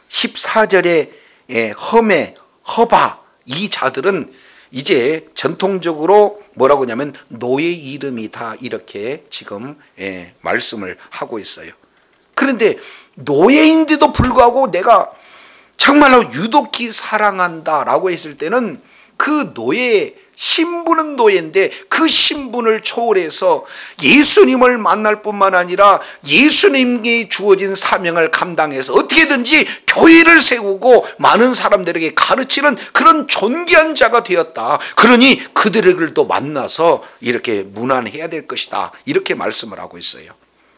14절에 험해, 허바 이 자들은 이제 전통적으로 뭐라고 하냐면 노예 이름이다 이렇게 지금 말씀을 하고 있어요. 그런데 노예인데도 불구하고 내가 정말로 유독히 사랑한다라고 했을 때는 그 노예 신분은 노예인데 그 신분을 초월해서 예수님을 만날 뿐만 아니라 예수님께 주어진 사명을 감당해서 어떻게든지 교회를 세우고 많은 사람들에게 가르치는 그런 존귀한 자가 되었다. 그러니 그들을 또 만나서 이렇게 문안해야 될 것이다. 이렇게 말씀을 하고 있어요.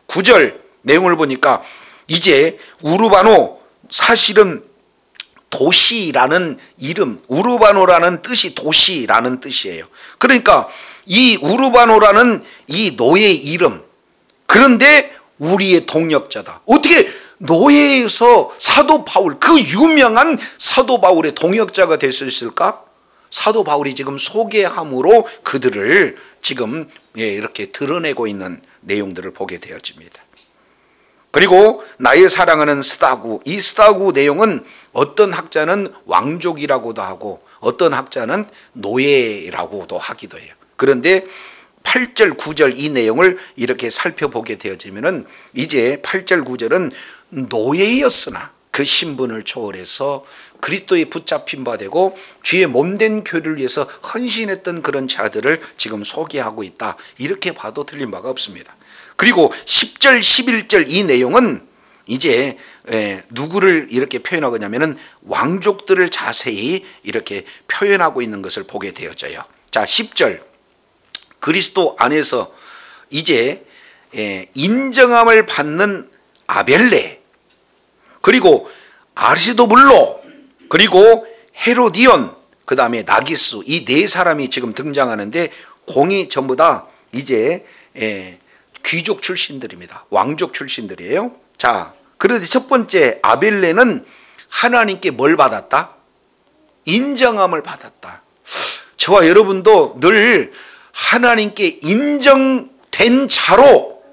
9절 내용을 보니까 이제 우르바노 사실은 도시라는 이름, 우르바노라는 뜻이 도시라는 뜻이에요. 그러니까 이 우르바노라는 이 노예의 이름, 그런데 우리의 동역자다. 어떻게 노예에서 사도 바울, 그 유명한 사도 바울의 동역자가 될 수 있을까? 사도 바울이 지금 소개함으로 그들을 지금 이렇게 드러내고 있는 내용들을 보게 되어집니다. 그리고 나의 사랑하는 스다구, 이 스다구 내용은 어떤 학자는 왕족이라고도 하고 어떤 학자는 노예라고도 하기도 해요. 그런데 8절 9절 이 내용을 이렇게 살펴보게 되어지면은 이제 8절 9절은 노예였으나 그 신분을 초월해서 그리스도의 붙잡힌 바 되고 주의 몸된 교회를 위해서 헌신했던 그런 자들을 지금 소개하고 있다. 이렇게 봐도 틀린 바가 없습니다. 그리고 10절 11절 이 내용은 이제 누구를 이렇게 표현하고 있냐면은 왕족들을 자세히 이렇게 표현하고 있는 것을 보게 되어져요. 자, 10절 그리스도 안에서 이제 인정함을 받는 아벨레, 그리고 아리스도블로, 그리고 헤로디온, 그 다음에 나기스, 이 네 사람이 지금 등장하는데 공이 전부 다 이제 귀족 출신들입니다. 왕족 출신들이에요. 자, 그런데 첫 번째 아벨레는 하나님께 뭘 받았다? 인정함을 받았다. 저와 여러분도 늘 하나님께 인정된 자로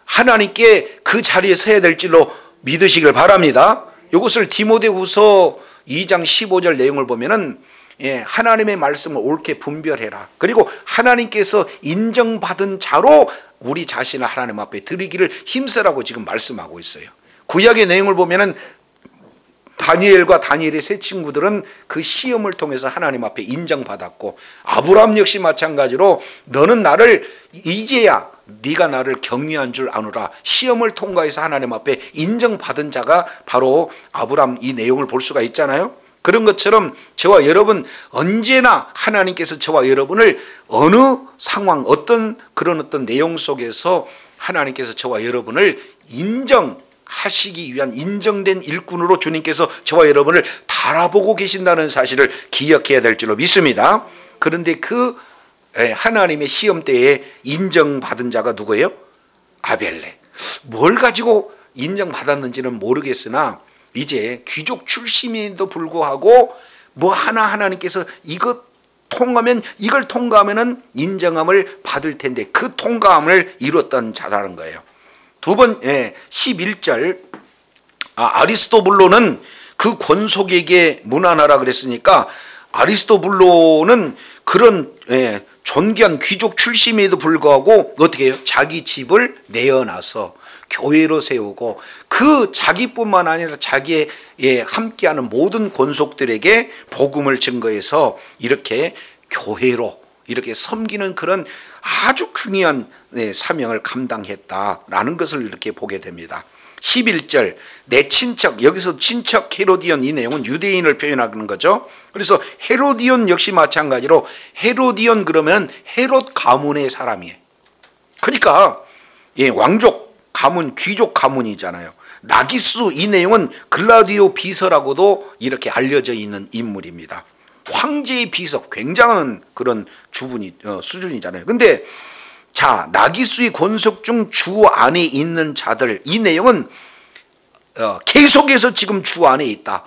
하나님께 그 자리에 서야 될 줄로 믿으시길 바랍니다. 이것을 디모데후서 2장 15절 내용을 보면은 하나님의 말씀을 옳게 분별해라. 그리고 하나님께서 인정받은 자로 우리 자신을 하나님 앞에 드리기를 힘쓰라고 지금 말씀하고 있어요. 구약의 내용을 보면은 다니엘과 다니엘의 세 친구들은 그 시험을 통해서 하나님 앞에 인정받았고, 아브라함 역시 마찬가지로 너는 나를 이제야 네가 나를 경외한 줄 아노라, 시험을 통과해서 하나님 앞에 인정받은 자가 바로 아브라함, 이 내용을 볼 수가 있잖아요. 그런 것처럼 저와 여러분 언제나 하나님께서 저와 여러분을 어느 상황, 어떤 내용 속에서 하나님께서 저와 여러분을 인정하시기 위한 인정된 일꾼으로 주님께서 저와 여러분을 바라보고 계신다는 사실을 기억해야 될 줄로 믿습니다. 그런데 그 하나님의 시험 때에 인정받은 자가 누구예요? 아벨레. 뭘 가지고 인정받았는지는 모르겠으나 이제 귀족 출신임에도 불구하고 뭐 하나님께서 이걸 통과하면은 인정함을 받을 텐데 그 통과함을 이뤘던 자라는 거예요. 두 번 11절 아리스토블로는 그 권속에게 문안하라 그랬으니까 아리스토블로는 그런 존귀한 귀족 출신임에도 불구하고 어떻게 해요? 자기 집을 내어놔서 교회로 세우고 그 자기뿐만 아니라 자기의 함께하는 모든 권속들에게 복음을 증거해서 이렇게 교회로 이렇게 섬기는 그런 아주 중요한 사명을 감당했다라는 것을 이렇게 보게 됩니다. 11절 내 친척, 여기서 친척 헤로디온, 이 내용은 유대인을 표현하는 거죠. 그래서 헤로디온 역시 마찬가지로 헤로디온 그러면 헤롯 가문의 사람이에요. 그러니까 왕족 가문, 귀족 가문이잖아요. 나기스, 이 내용은 글라디오 비서라고도 이렇게 알려져 있는 인물입니다. 황제의 비서, 굉장한 그런 수준이잖아요. 근데 자, 나기스의 권속 중 주 안에 있는 자들, 이 내용은 계속해서 지금 주 안에 있다.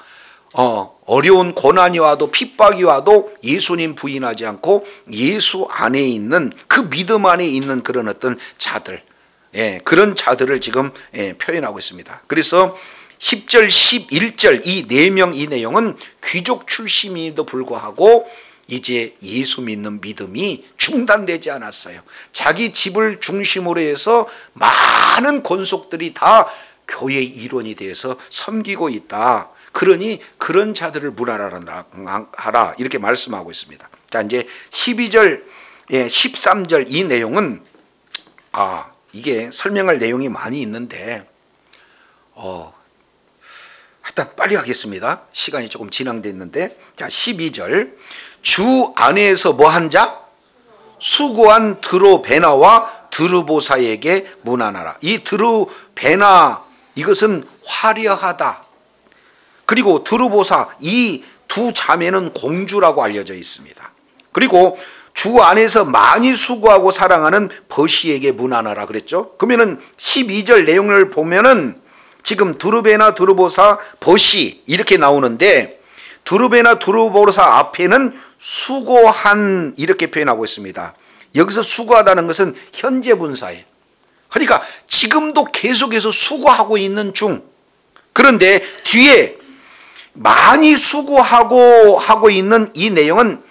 어려운 고난이 와도 핍박이 와도 예수님 부인하지 않고 예수 안에 있는 그 믿음 안에 있는 그런 어떤 자들, 그런 자들을 지금 표현하고 있습니다. 그래서 10절, 11절 이 4명 이 내용은 귀족 출신임에도 불구하고 이제 예수 믿는 믿음이 중단되지 않았어요. 자기 집을 중심으로 해서 많은 권속들이 다 교회의 일원이 되어서 섬기고 있다. 그러니 그런 자들을 문안하라 이렇게 말씀하고 있습니다. 자, 이제 12절, 13절 이 내용은 이게 설명할 내용이 많이 있는데 일단 빨리 하겠습니다. 시간이 조금 진행됐는데, 자 12절 주 안에서 뭐한 자? 수고한 드로베나와 드르보사에게 문안하라. 이 드로베나 이것은 화려하다. 그리고 드르보사 이 두 자매는 공주라고 알려져 있습니다. 그리고 주 안에서 많이 수고하고 사랑하는 버시에게 문안하라 그랬죠. 그러면은 12절 내용을 보면은 지금 드르베나 드르보사 버시 이렇게 나오는데 드르베나 드르보사 앞에는 수고한 이렇게 표현하고 있습니다. 여기서 수고하다는 것은 현재 분사예요. 그러니까 지금도 계속해서 수고하고 있는 중. 그런데 뒤에 많이 수고하고 있는 이 내용은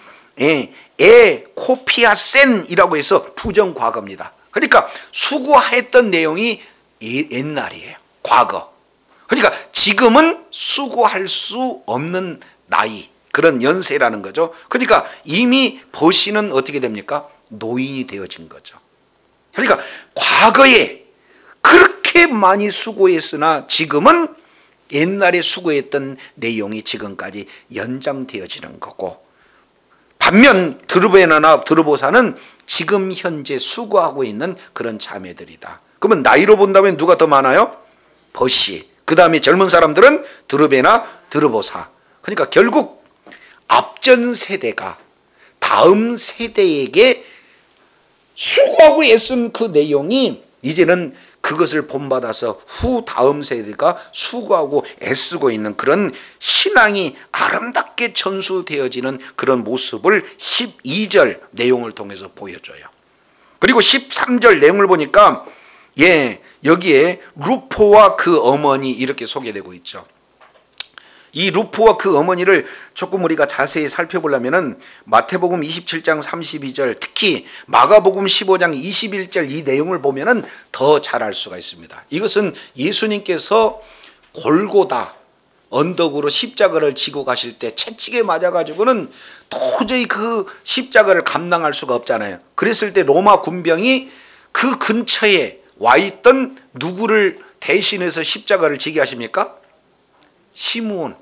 코피아센이라고 해서 부정과거입니다. 그러니까 수고했던 내용이 옛날이에요. 과거. 그러니까 지금은 수고할 수 없는 나이, 그런 연세라는 거죠. 그러니까 이미 버시는 어떻게 됩니까? 노인이 되어진 거죠. 그러니까 과거에 그렇게 많이 수고했으나 지금은 옛날에 수고했던 내용이 지금까지 연장되어지는 거고, 반면 드르베나나 드르보사는 지금 현재 수고하고 있는 그런 자매들이다. 그러면 나이로 본다면 누가 더 많아요? 버시. 그 다음에 젊은 사람들은 드르베나 드르보사. 그러니까 결국 앞전 세대가 다음 세대에게 수고하고 애쓴 그 내용이 이제는 그것을 본받아서 후 다음 세대가 수고하고 애쓰고 있는 그런 신앙이 아름답게 전수되어지는 그런 모습을 12절 내용을 통해서 보여줘요. 그리고 13절 내용을 보니까 여기에 루포와 그 어머니 이렇게 소개되고 있죠. 이 루포와 그 어머니를 조금 우리가 자세히 살펴보려면은 마태복음 27장 32절, 특히 마가복음 15장 21절 이 내용을 보면은 더 잘 알 수가 있습니다. 이것은 예수님께서 골고다 언덕으로 십자가를 지고 가실 때 채찍에 맞아가지고는 도저히 그 십자가를 감당할 수가 없잖아요. 그랬을 때 로마 군병이 그 근처에 와 있던 누구를 대신해서 십자가를 지게 하십니까? 시므온.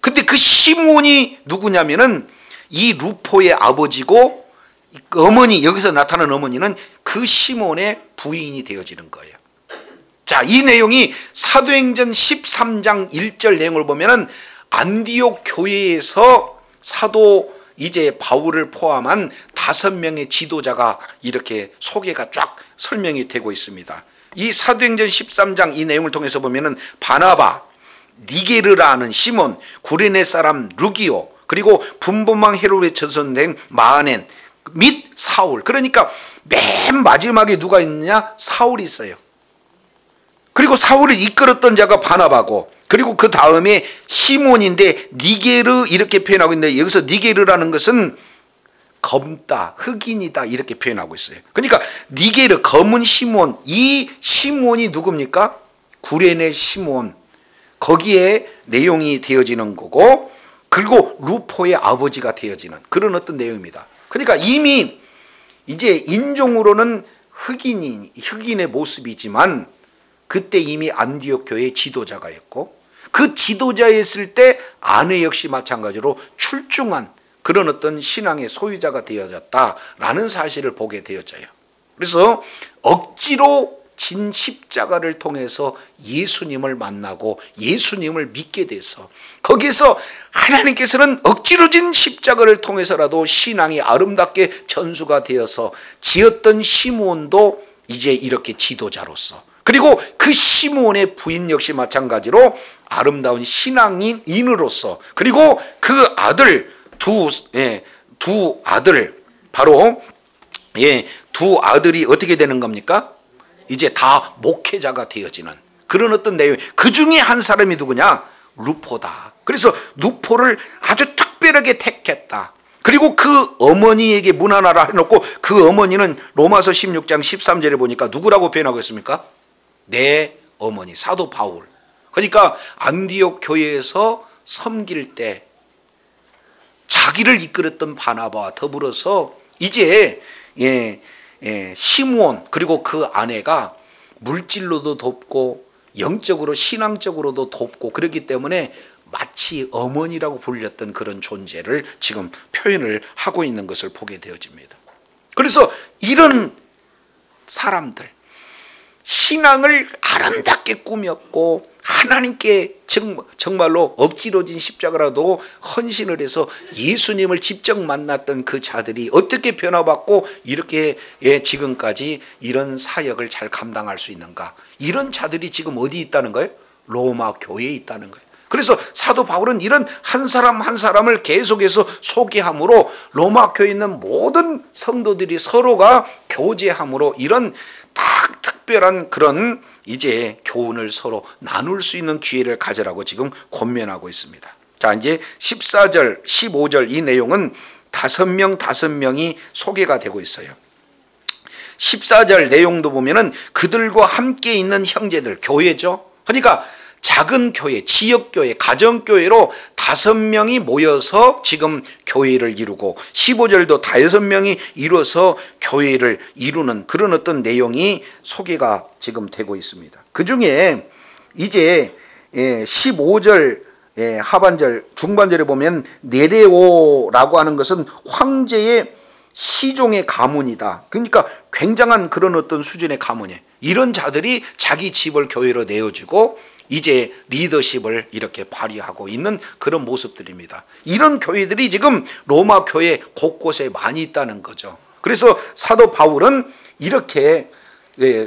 근데 그 시므온이 누구냐면은 이 루포의 아버지고, 어머니, 여기서 나타난 어머니는 그 시므온의 부인이 되어지는 거예요. 자, 이 내용이 사도행전 13장 1절 내용을 보면은 안디옥 교회에서 사도 이제 바울을 포함한 5명의 지도자가 이렇게 소개가 쫙 설명이 되고 있습니다. 이 사도행전 13장 이 내용을 통해서 보면은 바나바, 니게르라는 시몬, 구레네 사람 루기오, 그리고 분봉왕 헤롯의 전손된 마아넨 및 사울. 그러니까 맨 마지막에 누가 있느냐? 사울이 있어요. 그리고 사울을 이끌었던 자가 바나바고, 그리고 그 다음에 시몬인데 니게르 이렇게 표현하고 있는데, 여기서 니게르라는 것은 검다, 흑인이다 이렇게 표현하고 있어요. 그러니까 니게르, 검은 시몬, 이 시몬이 누굽니까? 구레네 시몬. 거기에 내용이 되어지는 거고, 그리고 루포의 아버지가 되어지는 그런 어떤 내용입니다. 그러니까 이미 이제 인종으로는 흑인의 모습이지만 그때 이미 안디옥 교회의 지도자가 있고, 그 지도자였을 때 아내 역시 마찬가지로 출중한 그런 어떤 신앙의 소유자가 되어졌다라는 사실을 보게 되어져요. 그래서 억지로 진 십자가를 통해서 예수님을 만나고 예수님을 믿게 돼서, 거기서 하나님께서는 억지로 진 십자가를 통해서라도 신앙이 아름답게 전수가 되어서 지었던 시므온도 이제 이렇게 지도자로서, 그리고 그 시므온의 부인 역시 마찬가지로 아름다운 신앙인으로서, 그리고 그 아들 두 아들 바로 두 아들이 어떻게 되는 겁니까? 이제 다 목회자가 되어지는 그런 어떤 내용. 그 중에 한 사람이 누구냐? 루포다. 그래서 루포를 아주 특별하게 택했다. 그리고 그 어머니에게 문안하라 해놓고 그 어머니는 로마서 16장 13절에 보니까 누구라고 표현하고 있습니까? 내 어머니, 사도 바울. 그러니까 안디옥 교회에서 섬길 때 자기를 이끌었던 바나바와 더불어서 이제 시므온 그리고 그 아내가 물질로도 돕고 영적으로 신앙적으로도 돕고 그렇기 때문에 마치 어머니라고 불렸던 그런 존재를 지금 표현을 하고 있는 것을 보게 되어집니다. 그래서 이런 사람들, 신앙을 아름답게 꾸몄고 하나님께 정말로 억지로 진 십자가라도 헌신을 해서 예수님을 직접 만났던 그 자들이 어떻게 변화받고 이렇게 지금까지 이런 사역을 잘 감당할 수 있는가? 이런 자들이 지금 어디 있다는 거예요? 로마 교회에 있다는 거예요. 그래서 사도 바울은 이런 한 사람 한 사람을 계속해서 소개함으로 로마 교회에 있는 모든 성도들이 서로가 교제함으로 이런 딱 특별한 그런 이제 교훈을 서로 나눌 수 있는 기회를 가져라고 지금 권면하고 있습니다. 자, 이제 14절, 15절 이 내용은 5명이 소개가 되고 있어요. 14절 내용도 보면은 그들과 함께 있는 형제들, 교회죠. 그러니까 작은 교회, 지역교회, 가정교회로 5명이 모여서 지금 교회를 이루고 15절도 5명이 이루어서 교회를 이루는 그런 어떤 내용이 소개가 지금 되고 있습니다. 그 중에 이제 15절 하반절, 중반절에 보면 네레오라고 하는 것은 황제의 시종의 가문이다. 그러니까 굉장한 그런 어떤 수준의 가문이에요. 이런 자들이 자기 집을 교회로 내어주고 이제 리더십을 이렇게 발휘하고 있는 그런 모습들입니다. 이런 교회들이 지금 로마 교회 곳곳에 많이 있다는 거죠. 그래서 사도 바울은 이렇게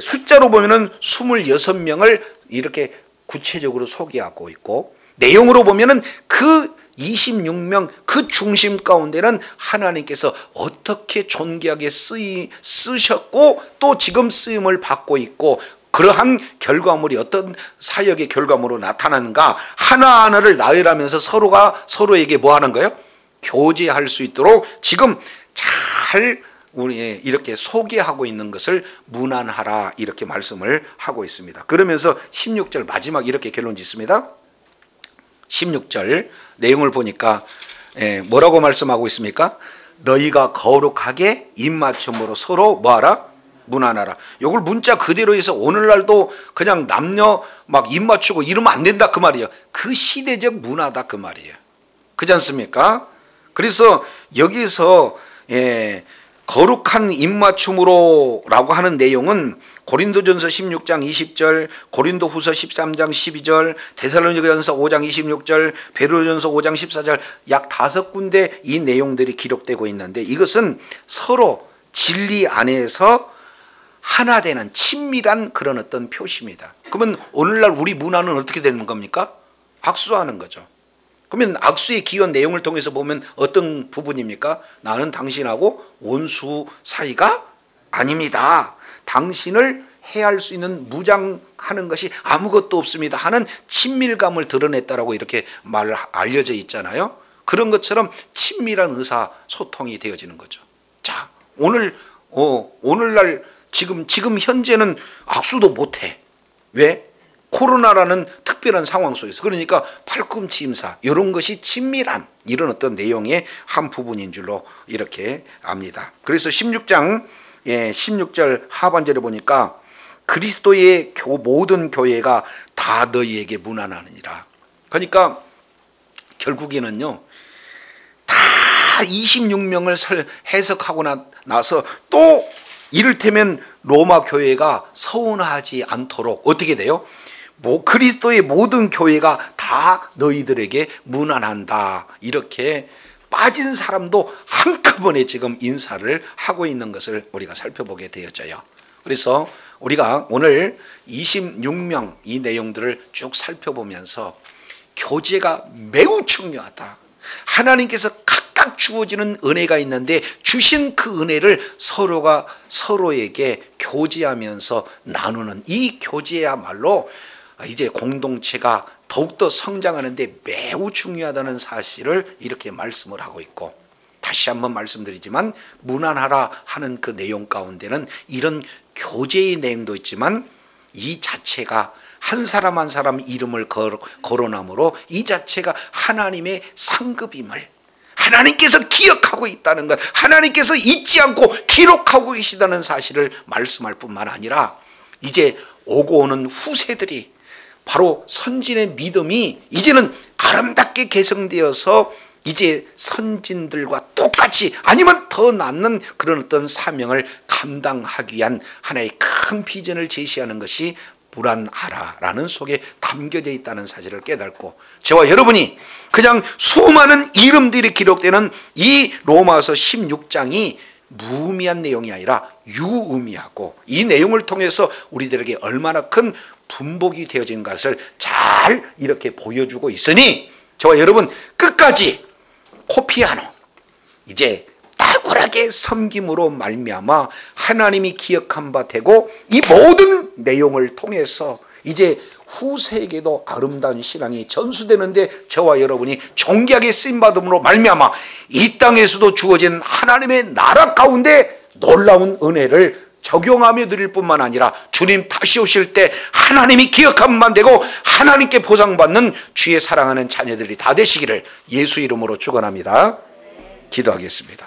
숫자로 보면은 26명을 이렇게 구체적으로 소개하고 있고 내용으로 보면은 그 26명 그 중심 가운데는 하나님께서 어떻게 존귀하게 쓰셨고 또 지금 쓰임을 받고 있고 그러한 결과물이 어떤 사역의 결과물로 나타나는가 하나하나를 나열하면서 서로가 서로에게 뭐 하는 거예요? 교제할 수 있도록 지금 잘 우리 이렇게 소개하고 있는 것을 문안하라 이렇게 말씀을 하고 있습니다. 그러면서 16절 마지막 이렇게 결론 짓습니다. 16절 내용을 보니까 뭐라고 말씀하고 있습니까? 너희가 거룩하게 입맞춤으로 서로 뭐하라? 문안하라. 이걸 문자 그대로 해서 오늘날도 그냥 남녀 막 입맞추고 이러면 안 된다 그 말이에요. 그 시대적 문화다 그 말이에요. 그렇지 않습니까? 그래서 여기서 거룩한 입맞춤으로 라고 하는 내용은 고린도전서 16장 20절, 고린도후서 13장 12절, 데살로니가전서 5장 26절, 베드로전서 5장 14절 약 5군데 이 내용들이 기록되고 있는데 이것은 서로 진리 안에서 하나 되는 친밀한 그런 어떤 표시입니다. 그러면 오늘날 우리 문화는 어떻게 되는 겁니까? 악수하는 거죠. 그러면 악수의 기원 내용을 통해서 보면 어떤 부분입니까? 나는 당신하고 원수 사이가 아닙니다. 당신을 해할 수 있는 무장하는 것이 아무것도 없습니다 하는 친밀감을 드러냈다라고 이렇게 알려져 있잖아요. 그런 것처럼 친밀한 의사소통이 되어지는 거죠. 자, 오늘날 지금 현재는 악수도 못해. 왜? 코로나라는 특별한 상황 속에서. 그러니까 팔꿈치 인사 이런 것이 친밀한 이런 어떤 내용의 한 부분인 줄로 이렇게 압니다. 그래서 16장 16절 하반절에 보니까 그리스도의 모든 교회가 다 너희에게 문안하느니라. 그러니까 결국에는요 다 26명을 해석하고 나서 또 이를테면 로마 교회가 서운하지 않도록 어떻게 돼요? 그리스도의 모든 교회가 다 너희들에게 문안한다. 이렇게 빠진 사람도 한꺼번에 지금 인사를 하고 있는 것을 우리가 살펴보게 되어져요. 그래서 우리가 오늘 26명 이 내용들을 쭉 살펴보면서 교제가 매우 중요하다. 하나님께서 각각 주어지는 은혜가 있는데 주신 그 은혜를 서로가 서로에게 교제하면서 나누는 이 교제야말로 이제 공동체가 더욱더 성장하는데 매우 중요하다는 사실을 이렇게 말씀을 하고 있고, 다시 한번 말씀드리지만 무난하라 하는 그 내용 가운데는 이런 교제의 내용도 있지만 이 자체가 한 사람 한 사람 이름을 거론함으로 이 자체가 하나님의 상급임을 하나님께서 기억하고 있다는 것, 하나님께서 잊지 않고 기록하고 계시다는 사실을 말씀할 뿐만 아니라 이제 오고 오는 후세들이 바로 선진의 믿음이 이제는 아름답게 개성되어서 이제 선진들과 똑같이 아니면 더 낫는 그런 어떤 사명을 감당하기 위한 하나의 큰 비전을 제시하는 것이 무난하라라는 속에 담겨져 있다는 사실을 깨닫고, 저와 여러분이 그냥 수많은 이름들이 기록되는 이 로마서 16장이 무의미한 내용이 아니라 유의미하고, 이 내용을 통해서 우리들에게 얼마나 큰 분복이 되어진 것을 잘 이렇게 보여주고 있으니, 저와 여러분 끝까지 코피아노 이제 탁월하게 섬김으로 말미암아 하나님이 기억한 바 되고, 이 모든 내용을 통해서 이제 후세에게도 아름다운 신앙이 전수되는데 저와 여러분이 존귀하게 쓰임받음으로 말미암아 이 땅에서도 주어진 하나님의 나라 가운데 놀라운 은혜를 적용하며 드릴 뿐만 아니라 주님 다시 오실 때 하나님이 기억한 바 되고 하나님께 보상받는 주의 사랑하는 자녀들이 다 되시기를 예수 이름으로 축원합니다. 기도하겠습니다.